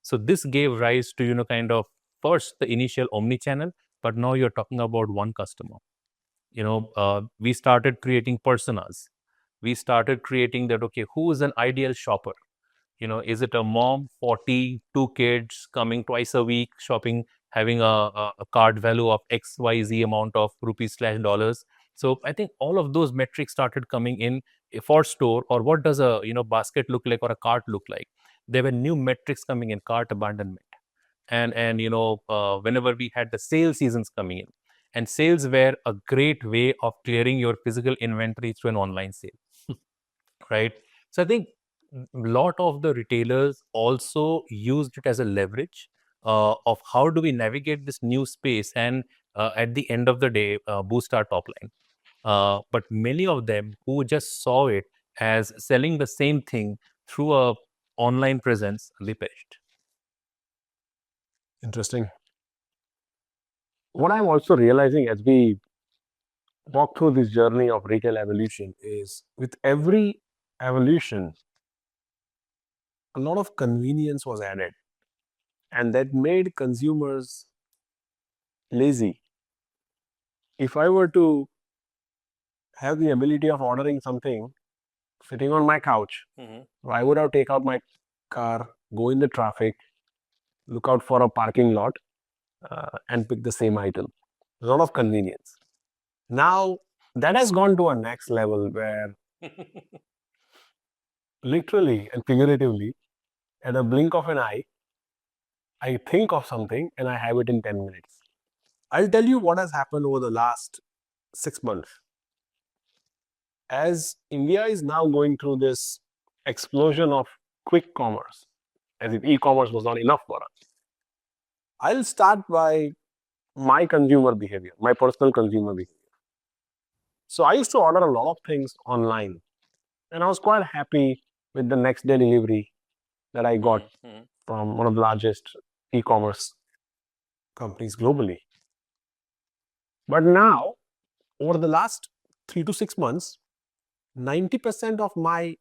So this gave rise to, kind of first the initial omni-channel, but now you're talking about one customer. We started creating personas. We started creating that, okay, who is an ideal shopper? Is it a mom, 40, two kids, coming twice a week, shopping, having a cart value of XYZ amount of rupees/dollars? So I think all of those metrics started coming in for store, or what does a basket look like or a cart look like? There were new metrics coming in, cart abandonment. And whenever we had the sale seasons coming in, and sales were a great way of clearing your physical inventory through an online sale, right? So I think a lot of the retailers also used it as a leverage of how do we navigate this new space and at the end of the day boost our top line. But many of them who just saw it as selling the same thing through a online presence, they perished. Interesting. What I'm also realizing as we walk through this journey of retail evolution is, with every evolution, a lot of convenience was added, and that made consumers lazy. If I were to have the ability of ordering something sitting on my couch, why would I take out my car, go in the traffic, look out for a parking lot, and pick the same item? A lot of convenience. Now, that has gone to a next level where literally and figuratively, at a blink of an eye, I think of something and I have it in 10 minutes. I'll tell you what has happened over the last 6 months. As India is now going through this explosion of quick commerce, as if e-commerce was not enough for us, I'll start by my consumer behavior, my personal consumer behavior. So I used to order a lot of things online, and I was quite happy with the next day delivery that I got from one of the largest e-commerce companies globally. But now, over the last 3 to 6 months, 90% of my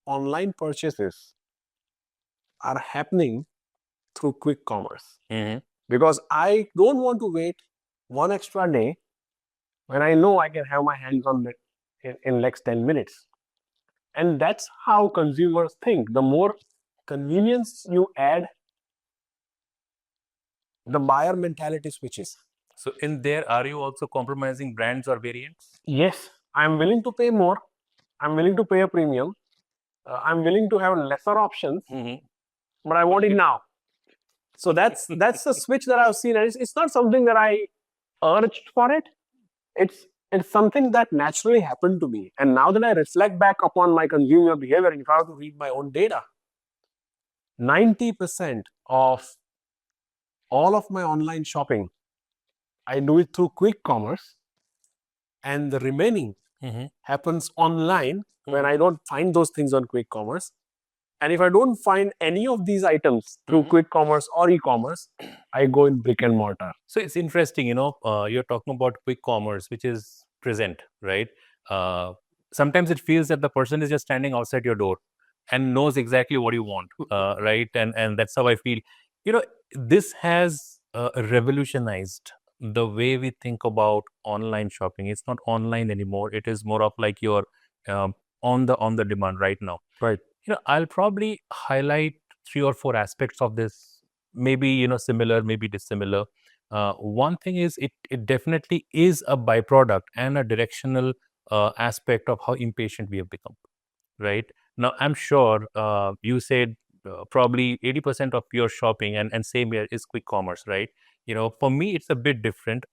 online purchases are happening through quick commerce. Because I don't want to wait one extra day when I know I can have my hands on it in next 10 minutes. And that's how consumers think. The more convenience you add, the buyer mentality switches. So in there, are you also compromising brands or variants? Yes, I'm willing to pay more. I'm willing to pay a premium. I'm willing to have lesser options, but I want it now. So that's the switch that I've seen. And it's not something that I urged for it. It's something that naturally happened to me. And now that I reflect back upon my consumer behavior, if I have to read my own data, 90% of all of my online shopping, I do it through quick commerce, and the remaining happens online when I don't find those things on quick commerce. And if I don't find any of these items through quick commerce or e-commerce, I go in brick and mortar. So it's interesting, you're talking about quick commerce, which is present, right? Sometimes it feels that the person is just standing outside your door and knows exactly what you want, right? And that's how I feel. This has revolutionized the way we think about online shopping. It's not online anymore. It is more of like you're on the demand right now. Right. I'll probably highlight 3 or 4 aspects of this, maybe, similar, maybe dissimilar. One thing is it definitely is a byproduct and a directional aspect of how impatient we have become, right? Now, I'm sure you said probably 80% of your shopping and same here is quick commerce, right? For me, it's a bit different.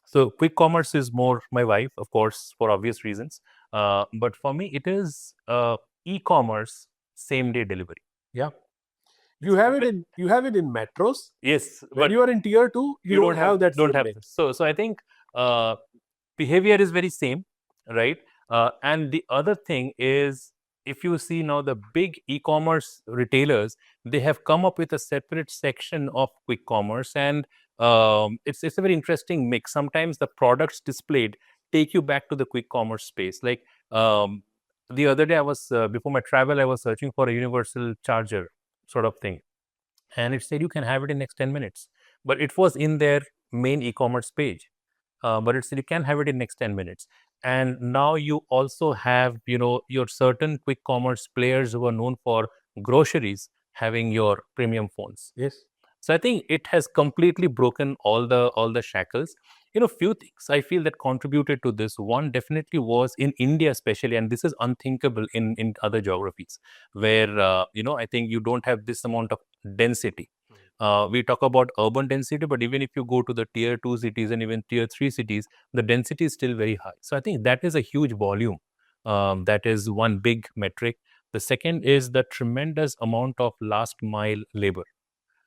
So quick commerce is more my wife, of course, for obvious reasons. But for me, it is e-commerce same-day delivery. Yeah. You have it in metros. Yes, when you are in tier 2, you don't have that. Don't have this. So I think behavior is very same, right? And the other thing is, if you see now the big e-commerce retailers, they have come up with a separate section of quick commerce, and it's a very interesting mix. Sometimes the products displayed take you back to the quick commerce space. Like the other day, I was before my travel, I was searching for a universal charger sort of thing, and it said you can have it in next 10 minutes, but it was in their main e-commerce page. But it said you can have it in next 10 minutes. And now you also have, your certain quick commerce players who are known for groceries having your premium phones. Yes. So I think it has completely broken all the shackles. Few things I feel that contributed to this. One definitely was in India especially, and this is unthinkable in other geographies, where, I think you don't have this amount of density. We talk about urban density, but even if you go to the tier 2 cities and even tier 3 cities, the density is still very high. So I think that is a huge volume. That is one big metric. The second is the tremendous amount of last mile labor.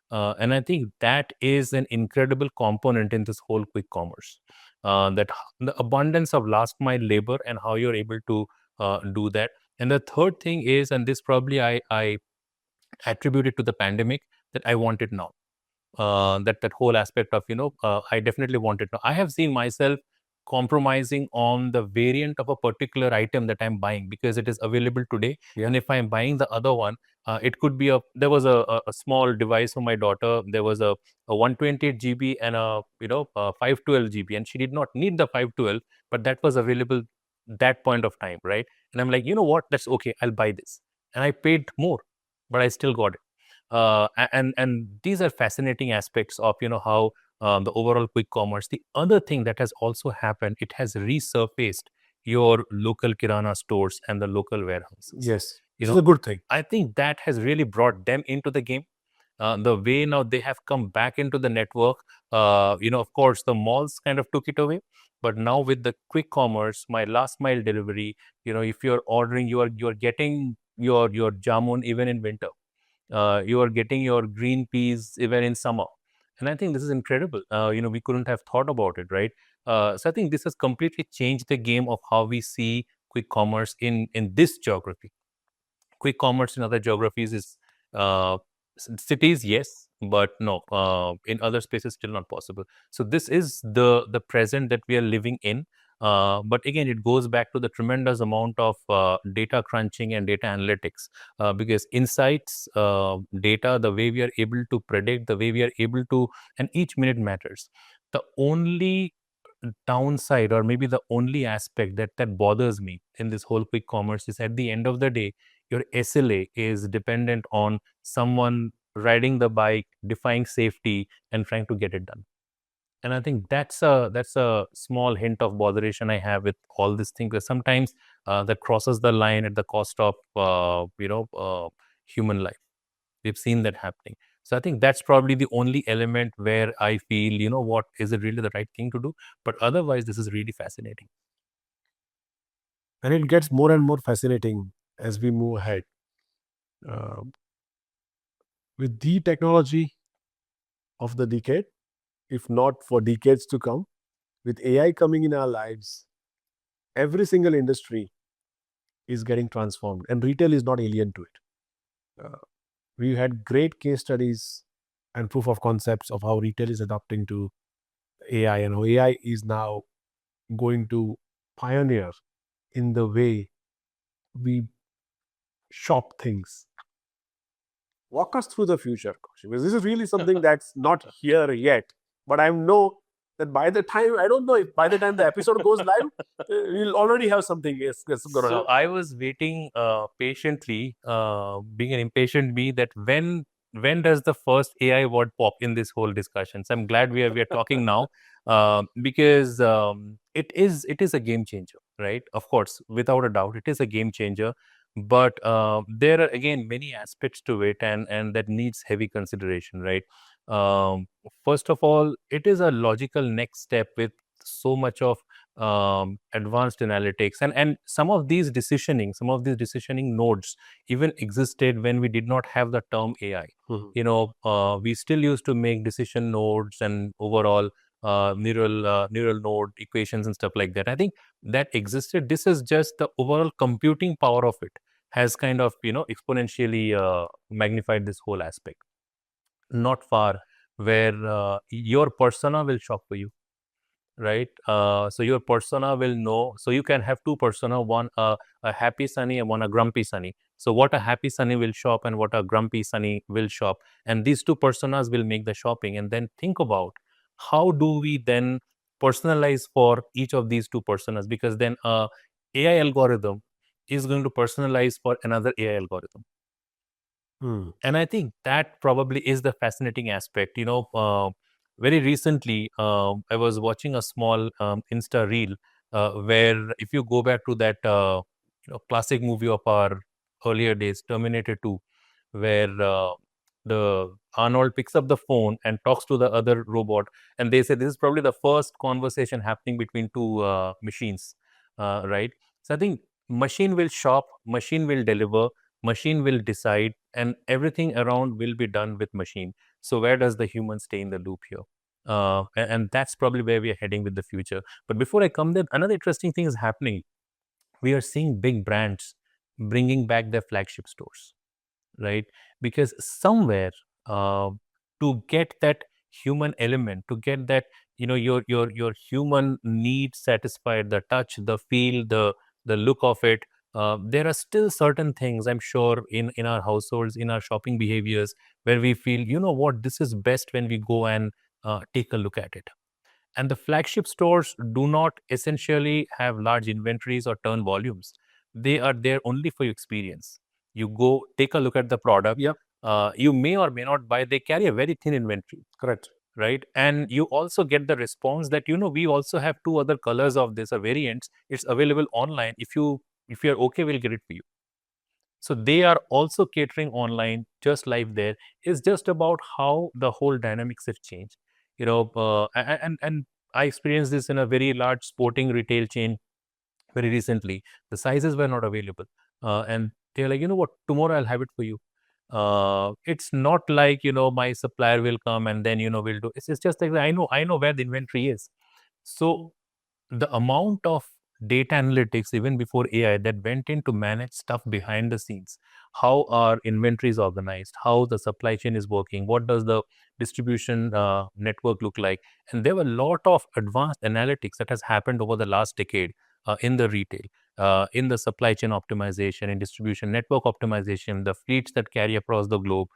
And I think that is an incredible component in this whole quick commerce. That the abundance of last mile labor and how you're able to do that. And the third thing is, and this probably I attribute it to the pandemic, that I want it now. That whole aspect of, I definitely want it now. I have seen myself compromising on the variant of a particular item that I'm buying because it is available today. Yeah. And if I'm buying the other one, it could be there was a small device for my daughter. There was a 128 GB and a 512 GB, and she did not need the 512, but that was available that point of time, right? And I'm like, you know what, that's okay, I'll buy this. And I paid more, but I still got it. And these are fascinating aspects of how the overall quick commerce. The other thing that has also happened, it has resurfaced your local Kirana stores and the local warehouses. Yes, it's a good thing. I think that has really brought them into the game. The way now they have come back into the network. Of course, the malls kind of took it away. But now with the quick commerce, my last mile delivery, if you're ordering, you are getting your jamun even in winter. You are getting your green peas even in summer. And I think this is incredible. We couldn't have thought about it, right? So I think this has completely changed the game of how we see quick commerce in this geography. Quick commerce in other geographies is cities, yes, but no, in other spaces still not possible. So this is the present that we are living in. But again, it goes back to the tremendous amount of data crunching and data analytics, because insights, data, the way we are able to predict, the way we are able to, and each minute matters. The only downside, or maybe the only aspect that bothers me in this whole quick commerce, is at the end of the day, your SLA is dependent on someone riding the bike, defying safety, and trying to get it done. And I think that's a small hint of botheration I have with all these things, because sometimes that crosses the line at the cost of human life. We've seen that happening. So I think that's probably the only element where I feel, what is it really the right thing to do? But otherwise, this is really fascinating. And it gets more and more fascinating as we move ahead. With the technology of the decade, if not for decades to come, with AI coming in our lives, every single industry is getting transformed, and retail is not alien to it. We had great case studies and proof of concepts of how retail is adapting to AI, and how AI is now going to pioneer in the way we shop things. Walk us through the future, Kaushik, because this is really something that's not here yet. But I know that by the time, I don't know if by the time the episode goes live, we'll already have something that's going to So happen. I was waiting patiently, being an impatient me, that when does the first AI word pop in this whole discussion? So I'm glad we are talking now, because it is a game changer, right? Of course, without a doubt, it is a game changer. But there are again many aspects to it, and that needs heavy consideration, right? First of all, it is a logical next step with so much of advanced analytics, and some of these decisioning nodes even existed when we did not have the term AI. We still used to make decision nodes and overall neural node equations and stuff like that. I think that existed. This is just the overall computing power of it has kind of exponentially magnified this whole aspect. Not far where your persona will shop for you, right? So your persona will know. So you can have two persona, one a happy Sunny and one a grumpy Sunny. So what a happy Sunny will shop and what a grumpy Sunny will shop, and these two personas will make the shopping. And then think about how do we then personalize for each of these two personas, because then AI algorithm is going to personalize for another AI algorithm. And I think that probably is the fascinating aspect. Very recently, I was watching a small Insta reel where, if you go back to that classic movie of our earlier days, Terminator 2, where the Arnold picks up the phone and talks to the other robot, and they say this is probably the first conversation happening between two machines, right? So I think machine will shop, machine will deliver, machine will decide, and everything around will be done with machine. So where does the human stay in the loop here? And that's probably where we are heading with the future. But before I come there, another interesting thing is happening. We are seeing big brands bringing back their flagship stores, right? Because somewhere, to get that human element, to get that your human needs satisfied, the touch, the feel, the look of it, there are still certain things, I'm sure, in our households, in our shopping behaviors, where we feel, what, this is best when we go and take a look at it. And the flagship stores do not essentially have large inventories or turn volumes. They are there only for your experience. You go take a look at the product. Yep. You may or may not buy. They carry a very thin inventory. Correct. Right. And you also get the response that, we also have two other colors of this, or variants. It's available online. If you're okay, we'll get it for you. So they are also catering online, just live there. It's just about how the whole dynamics have changed. And I experienced this in a very large sporting retail chain very recently. The sizes were not available, and they're like, what, tomorrow I'll have it for you. It's not like my supplier will come and then we'll do. It's just like, I know where the inventory is. So the amount of data analytics even before AI that went in to manage stuff behind the scenes. How our inventory is organized, how the supply chain is working, what does the distribution network look like. And there were a lot of advanced analytics that has happened over the last decade in the retail, in the supply chain optimization, in distribution network optimization, the fleets that carry across the globe,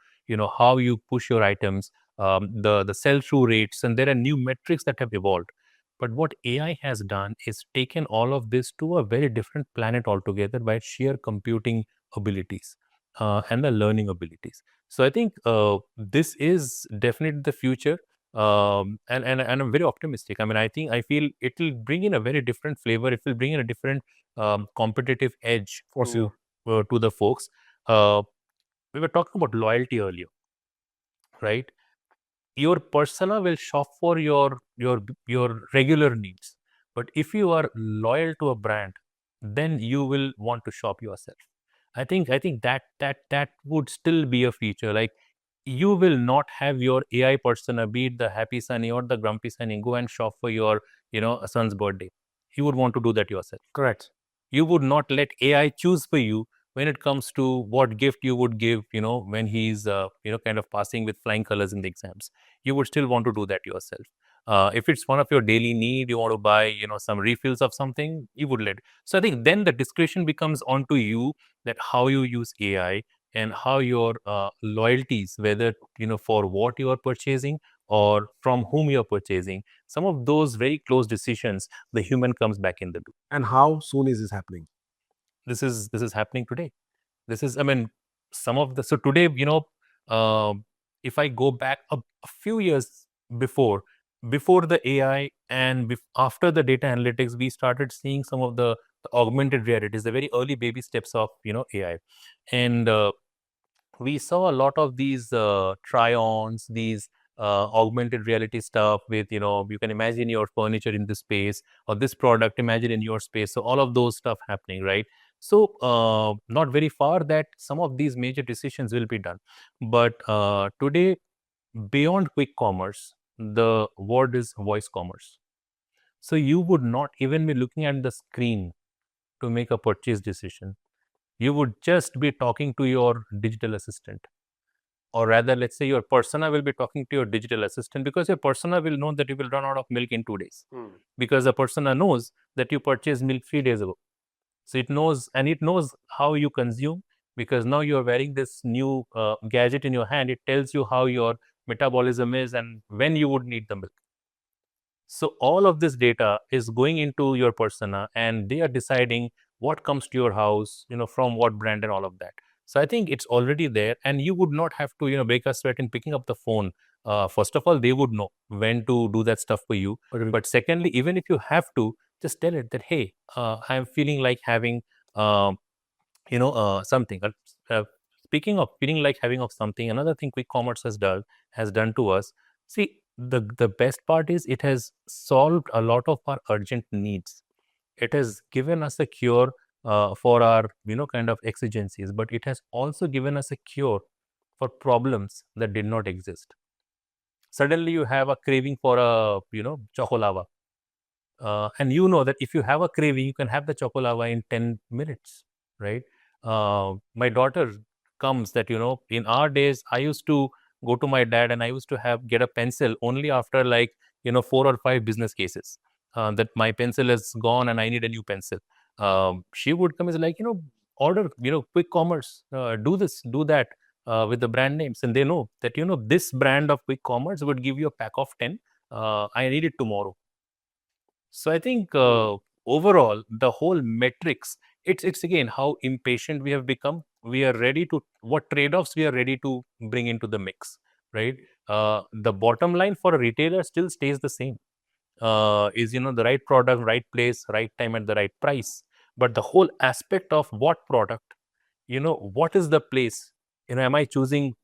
how you push your items, the sell-through rates, and there are new metrics that have evolved. But what AI has done is taken all of this to a very different planet altogether by sheer computing abilities and the learning abilities. So I think this is definitely the future, and I'm very optimistic. I mean, I feel it will bring in a very different flavor. It will bring in a different competitive edge For sure. to the folks. We were talking about loyalty earlier, right? Your persona will shop for your regular needs, but if you are loyal to a brand, then you will want to shop yourself. I think that would still be a feature. Like, you will not have your AI persona, be it the happy sunny or the grumpy sunny, go and shop for your son's birthday. You would want to do that yourself. Correct. You would not let AI choose for you when it comes to what gift you would give, when he's, kind of passing with flying colors in the exams. You would still want to do that yourself. If it's one of your daily need, you want to buy, some refills of something, you would let. So I think then the discretion becomes onto you, that how you use AI and how your loyalties, whether, for what you are purchasing or from whom you are purchasing, some of those very close decisions, the human comes back in the loop. And how soon is this happening? This is happening today. This is, I mean, so today, if I go back a few years before the AI and after the data analytics, we started seeing some of the augmented realities, the very early baby steps of AI. And we saw a lot of these try-ons, these augmented reality stuff with, you can imagine your furniture in this space, or this product, imagine in your space. So all of those stuff happening, right? So not very far that some of these major decisions will be done. But today, beyond quick commerce, the word is voice commerce. So you would not even be looking at the screen to make a purchase decision. You would just be talking to your digital assistant. Or rather, let's say your persona will be talking to your digital assistant, because your persona will know that you will run out of milk in 2 days. Because the persona knows that you purchased milk 3 days ago. So it knows how you consume, because now you are wearing this new gadget in your hand. It tells you how your metabolism is and when you would need the milk. So all of this data is going into your persona, and they are deciding what comes to your house, from what brand and all of that. So I think it's already there, and you would not have to, break a sweat in picking up the phone. First of all, they would know when to do that stuff for you. But secondly, even if you have to, just tell it that, hey, I'm feeling like having, something. Speaking of feeling like having of something, another thing quick commerce has done to us. See, the best part is it has solved a lot of our urgent needs. It has given us a cure for our kind of exigencies, but it has also given us a cure for problems that did not exist. Suddenly you have a craving for a chocolava, and you know that if you have a craving, you can have the chocolava in 10 minutes, right? My daughter comes that, in our days, I used to go to my dad and I used to get a pencil only after, like, 4 or 5 business cases, that my pencil is gone and I need a new pencil. She would come as like, order, quick commerce, do this, do that, with the brand names. And they know that, this brand of quick commerce would give you a pack of 10. I need it tomorrow. So I think overall, the whole metrics, it's again how impatient we have become. We are ready to, what trade-offs we are ready to bring into the mix, right? The bottom line for a retailer still stays the same. Is, the right product, right place, right time, at the right price. But the whole aspect of what product, what is the place, am I choosing,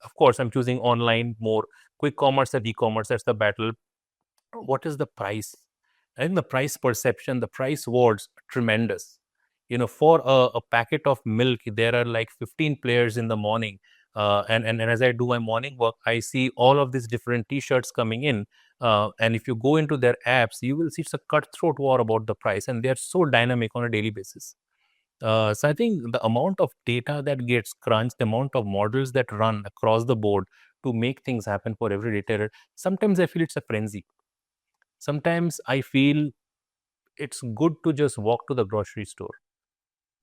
of course, I'm choosing online more, quick commerce and e-commerce, that's the battle. What is the price? I think the price perception, the price wars, tremendous. For a packet of milk, there are like 15 players in the morning And as I do my morning work, I see all of these different T-shirts coming in. And if you go into their apps, you will see it's a cutthroat war about the price, and they are so dynamic on a daily basis. So I think the amount of data that gets crunched, the amount of models that run across the board to make things happen for every retailer, sometimes I feel it's a frenzy. Sometimes I feel it's good to just walk to the grocery store.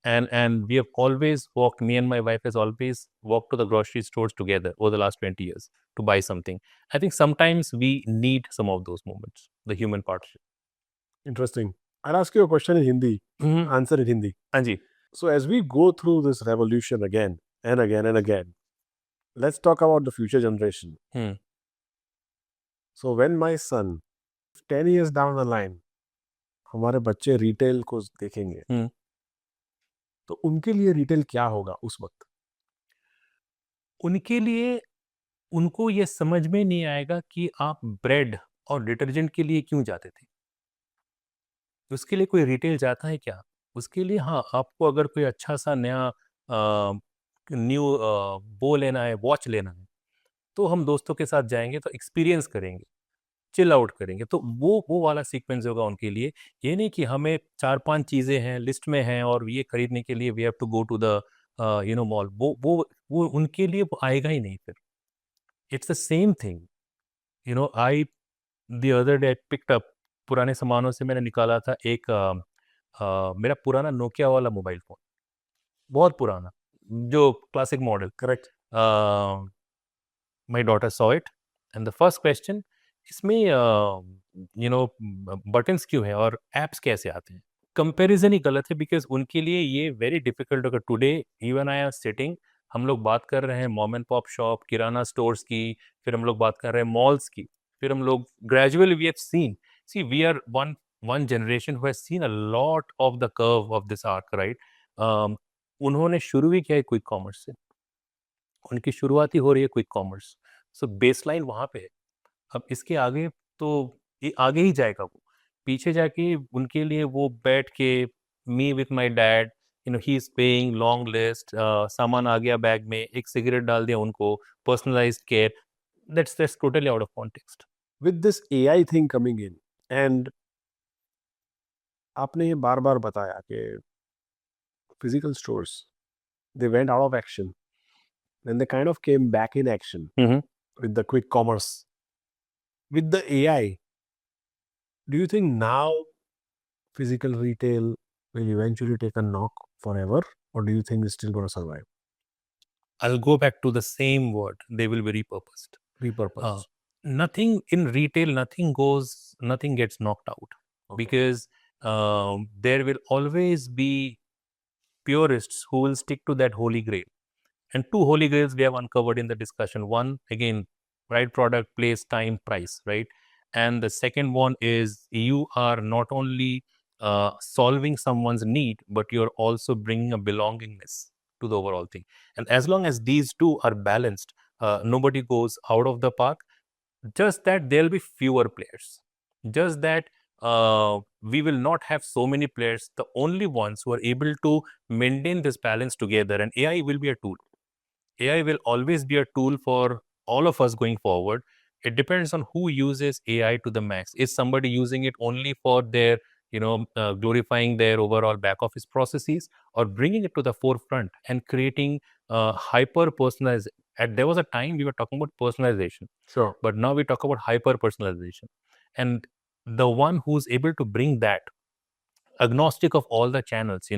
And we have always walked, me and my wife has always walked to the grocery stores together over the last 20 years to buy something. I think sometimes we need some of those moments, the human partnership. Interesting. I'll ask you a question in Hindi. Answer in Hindi. Anji. So as we go through this revolution again and again and again, let's talk about the future generation. So when my son, 10 years down the line, हमारे बच्चे retail को देखेंगे, तो उनके लिए retail क्या होगा उस वक्त? उनके लिए, उनको ये समझ में नहीं आएगा कि आप ब्रेड और डिटर्जेंट के लिए क्यों जाते थे। उसके लिए कोई रिटेल जाता है क्या? उसके लिए हाँ, आपको अगर कोई अच्छा सा नया न्यू वो लेना है, वॉच लेना है, तो हम दोस्तों के साथ जाएंगे, तो एक्सपीरियंस करेंगे, चिल आउट करेंगे। तो वो वाला सीक्वेंस होगा उनके लिए। ये नहीं कि हमें 4-5 चीज़ें हैं, लिस्ट में हैं और ये खरीदने के लिए we have to go to the mall. वो उनके लिए वो आएगा ही नहीं फिर। It's the same thing. I the other day picked up, पुराने सामानों से मैंने निकाला था एक मेरा पुराना नोकिया वाला मोबाइल फ़ोन, बहुत पुराना, जो classic model. Correct. My daughter saw it and the first question, इसमें बटन्स क्यों है और एप्स कैसे आते हैं? कंपैरिजन ही गलत है, बिकॉज उनके लिए ये वेरी डिफिकल्ट होगा। Today even I am sitting, हम लोग बात कर रहे हैं mom and pop shop, kirana stores की, फिर हम लोग बात कर रहे हैं मॉल्स की, फिर हम लोग gradually we have seen, see we are one generation who has seen a lot of the curve of this arc, right. उन्होंने शुरू ही किया है क्विक कॉमर्स से, उनकी शुरुआत ही हो रही है क्विक कॉमर्स। सो बेसलाइन वहाँ पे है। अब इसके आगे तो ये आगे ही जाएगा। वो पीछे जाके उनके लिए वो बैठ के me with my dad, he is paying long list, सामान आ गया बैग में, एक सिगरेट डाल दिया उनको, personalised care, that's totally out of context. With this AI thing coming in, and आपने ये बार बार बताया कि physical stores, they went out of action, then they kind of came back in action with the quick commerce. With the AI, do you think now physical retail will eventually take a knock forever, or do you think it's still going to survive? I'll go back to the same word, they will be repurposed. Repurposed. Nothing in retail, nothing gets knocked out. Okay. Because there will always be purists who will stick to that holy grail. And two holy grails we have uncovered in the discussion. One, again, right product, place, time, price, right? And the second one is you are not only solving someone's need, but you're also bringing a belongingness to the overall thing. And as long as these two are balanced, nobody goes out of the park. Just that there'll be fewer players. Just that we will not have so many players. The only ones who are able to maintain this balance together, and AI will be a tool. AI will always be a tool for all of us going forward. It depends on who uses AI to the max. Is somebody using it only for their, glorifying their overall back office processes, or bringing it to the forefront and creating hyper personalized? There was a time we were talking about personalization. Sure. But now we talk about hyper personalization. And the one who's able to bring that, agnostic of all the channels,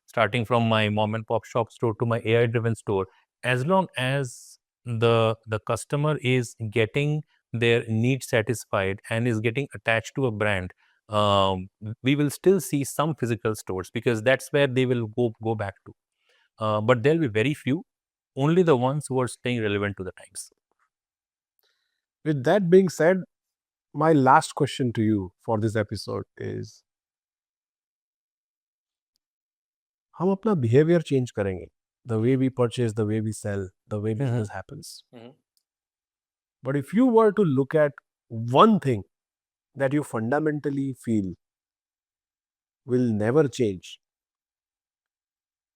starting from my mom and pop shop store to my AI driven store, as long as the customer is getting their needs satisfied and is getting attached to a brand, we will still see some physical stores, because that's where they will go back to. But there'll be very few, only the ones who are staying relevant to the times. With that being said, my last question to you for this episode is, हम अपना behavior change करेंगे, the way we purchase, the way we sell, the way business happens. But if you were to look at one thing that you fundamentally feel will never change,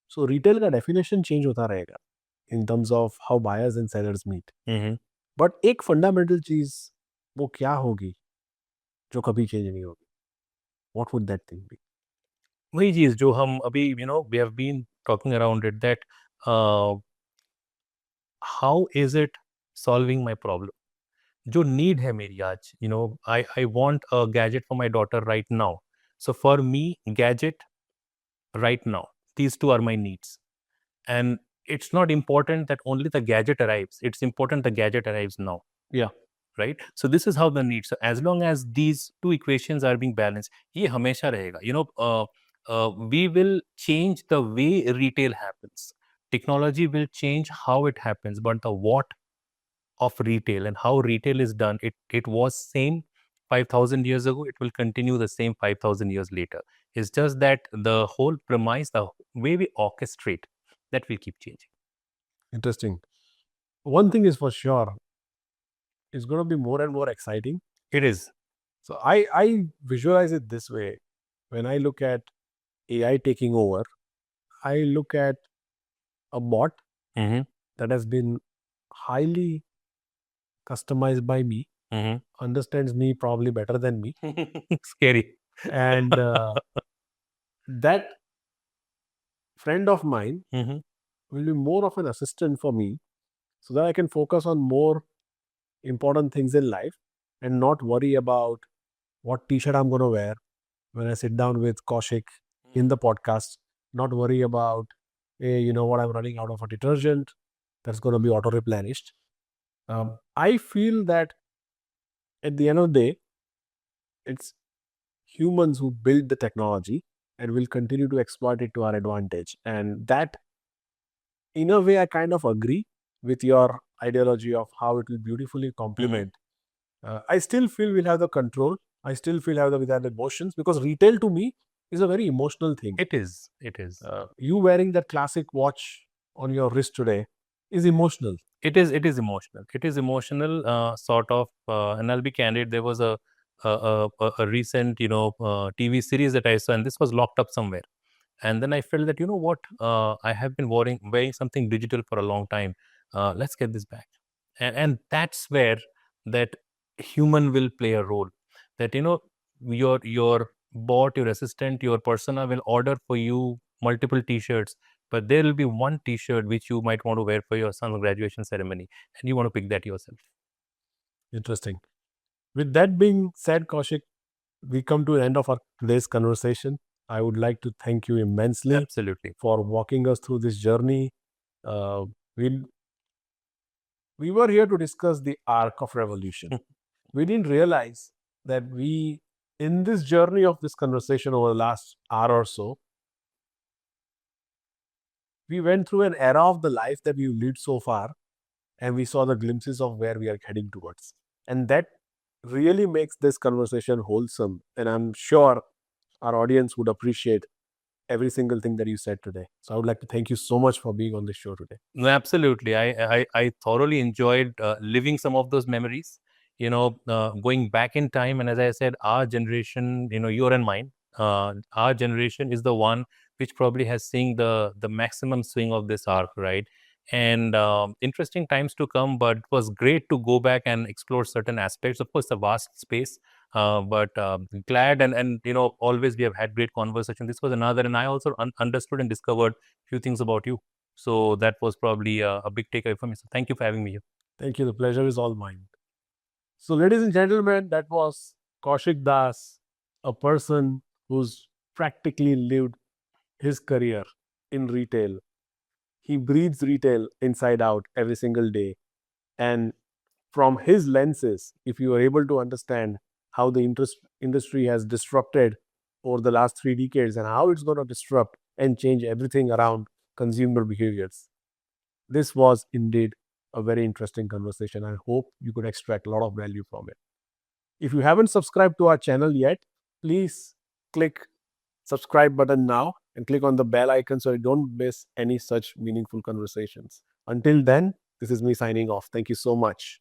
so retail का definition change होता रहेगा. in terms of how buyers and sellers meet. Mhm. But एक fundamental चीज वो क्या होगी जो कभी change नहीं होगी? What would that thing be? वही चीज जो हम अभी we have been talking around it, that how is it solving my problem? जो नीड है मेरी आज, I want a gadget for my daughter right now. So for me, gadget right now, these two are my needs. And it's not important that only the gadget arrives. It's important the gadget arrives now. Yeah. Right? So this is how the needs. So as long as these two equations are being balanced, ये हमेशा रहेगा. We will change the way retail happens. Technology will change how it happens, but the what of retail and how retail is done, it was same 5,000 years ago. It will continue the same 5,000 years later. It's just that the whole premise, the way we orchestrate, that will keep changing. Interesting. One thing is for sure, it's going to be more and more exciting. It is. So I visualize it this way. When I look at AI taking over, I look at a bot that has been highly customized by me, understands me probably better than me. Scary. And that friend of mine will be more of an assistant for me so that I can focus on more important things in life and not worry about what t-shirt I'm going to wear when I sit down with Koshik in the podcast, not worry about, hey, what, I'm running out of a detergent that's going to be auto-replenished. I feel that at the end of the day, it's humans who build the technology and will continue to exploit it to our advantage. And that, in a way, I kind of agree with your ideology of how it will beautifully complement. I still feel we'll have the control. I still feel we'll have the emotions, because retail to me is a very emotional thing. It is. It is. You wearing that classic watch on your wrist today is emotional. It is emotional. It is emotional, sort of. And I'll be candid. There was a recent, TV series that I saw, and this was locked up somewhere. And then I felt that, what, I have been wearing something digital for a long time. Let's get this back. And that's where that human will play a role. That, your bot, your assistant, your persona will order for you multiple t-shirts, but there will be one t-shirt which you might want to wear for your son's graduation ceremony, and you want to pick that yourself. Interesting. With that being said, Kaushik, we come to the end of our today's conversation. I would like to thank you immensely. Absolutely. For walking us through this journey. We were here to discuss the arc of revolution. We didn't realize that in this journey of this conversation over the last hour or so, we went through an era of the life that we've lived so far, and we saw the glimpses of where we are heading towards. And that really makes this conversation wholesome. And I'm sure our audience would appreciate every single thing that you said today. So I would like to thank you so much for being on the show today. No, absolutely. I thoroughly enjoyed living some of those memories, going back in time. And as I said, our generation, your and mine, our generation is the one which probably has seen the maximum swing of this arc, right? And interesting times to come, but it was great to go back and explore certain aspects. Of course, a vast space, but glad and always we have had great conversation. This was another, and I also understood and discovered a few things about you. So that was probably a big takeaway for me. So thank you for having me here. Thank you. The pleasure is all mine. So ladies and gentlemen, that was Kaushik Das, a person who's practically lived his career in retail. He breathes retail inside out every single day. And from his lenses, if you are able to understand how the industry has disrupted over the last 3 decades and how it's going to disrupt and change everything around consumer behaviors, this was indeed a very interesting conversation. I hope you could extract a lot of value from it. If you haven't subscribed to our channel yet, please click subscribe button now and click on the bell icon so you don't miss any such meaningful conversations. Until then, this is me signing off. Thank you so much.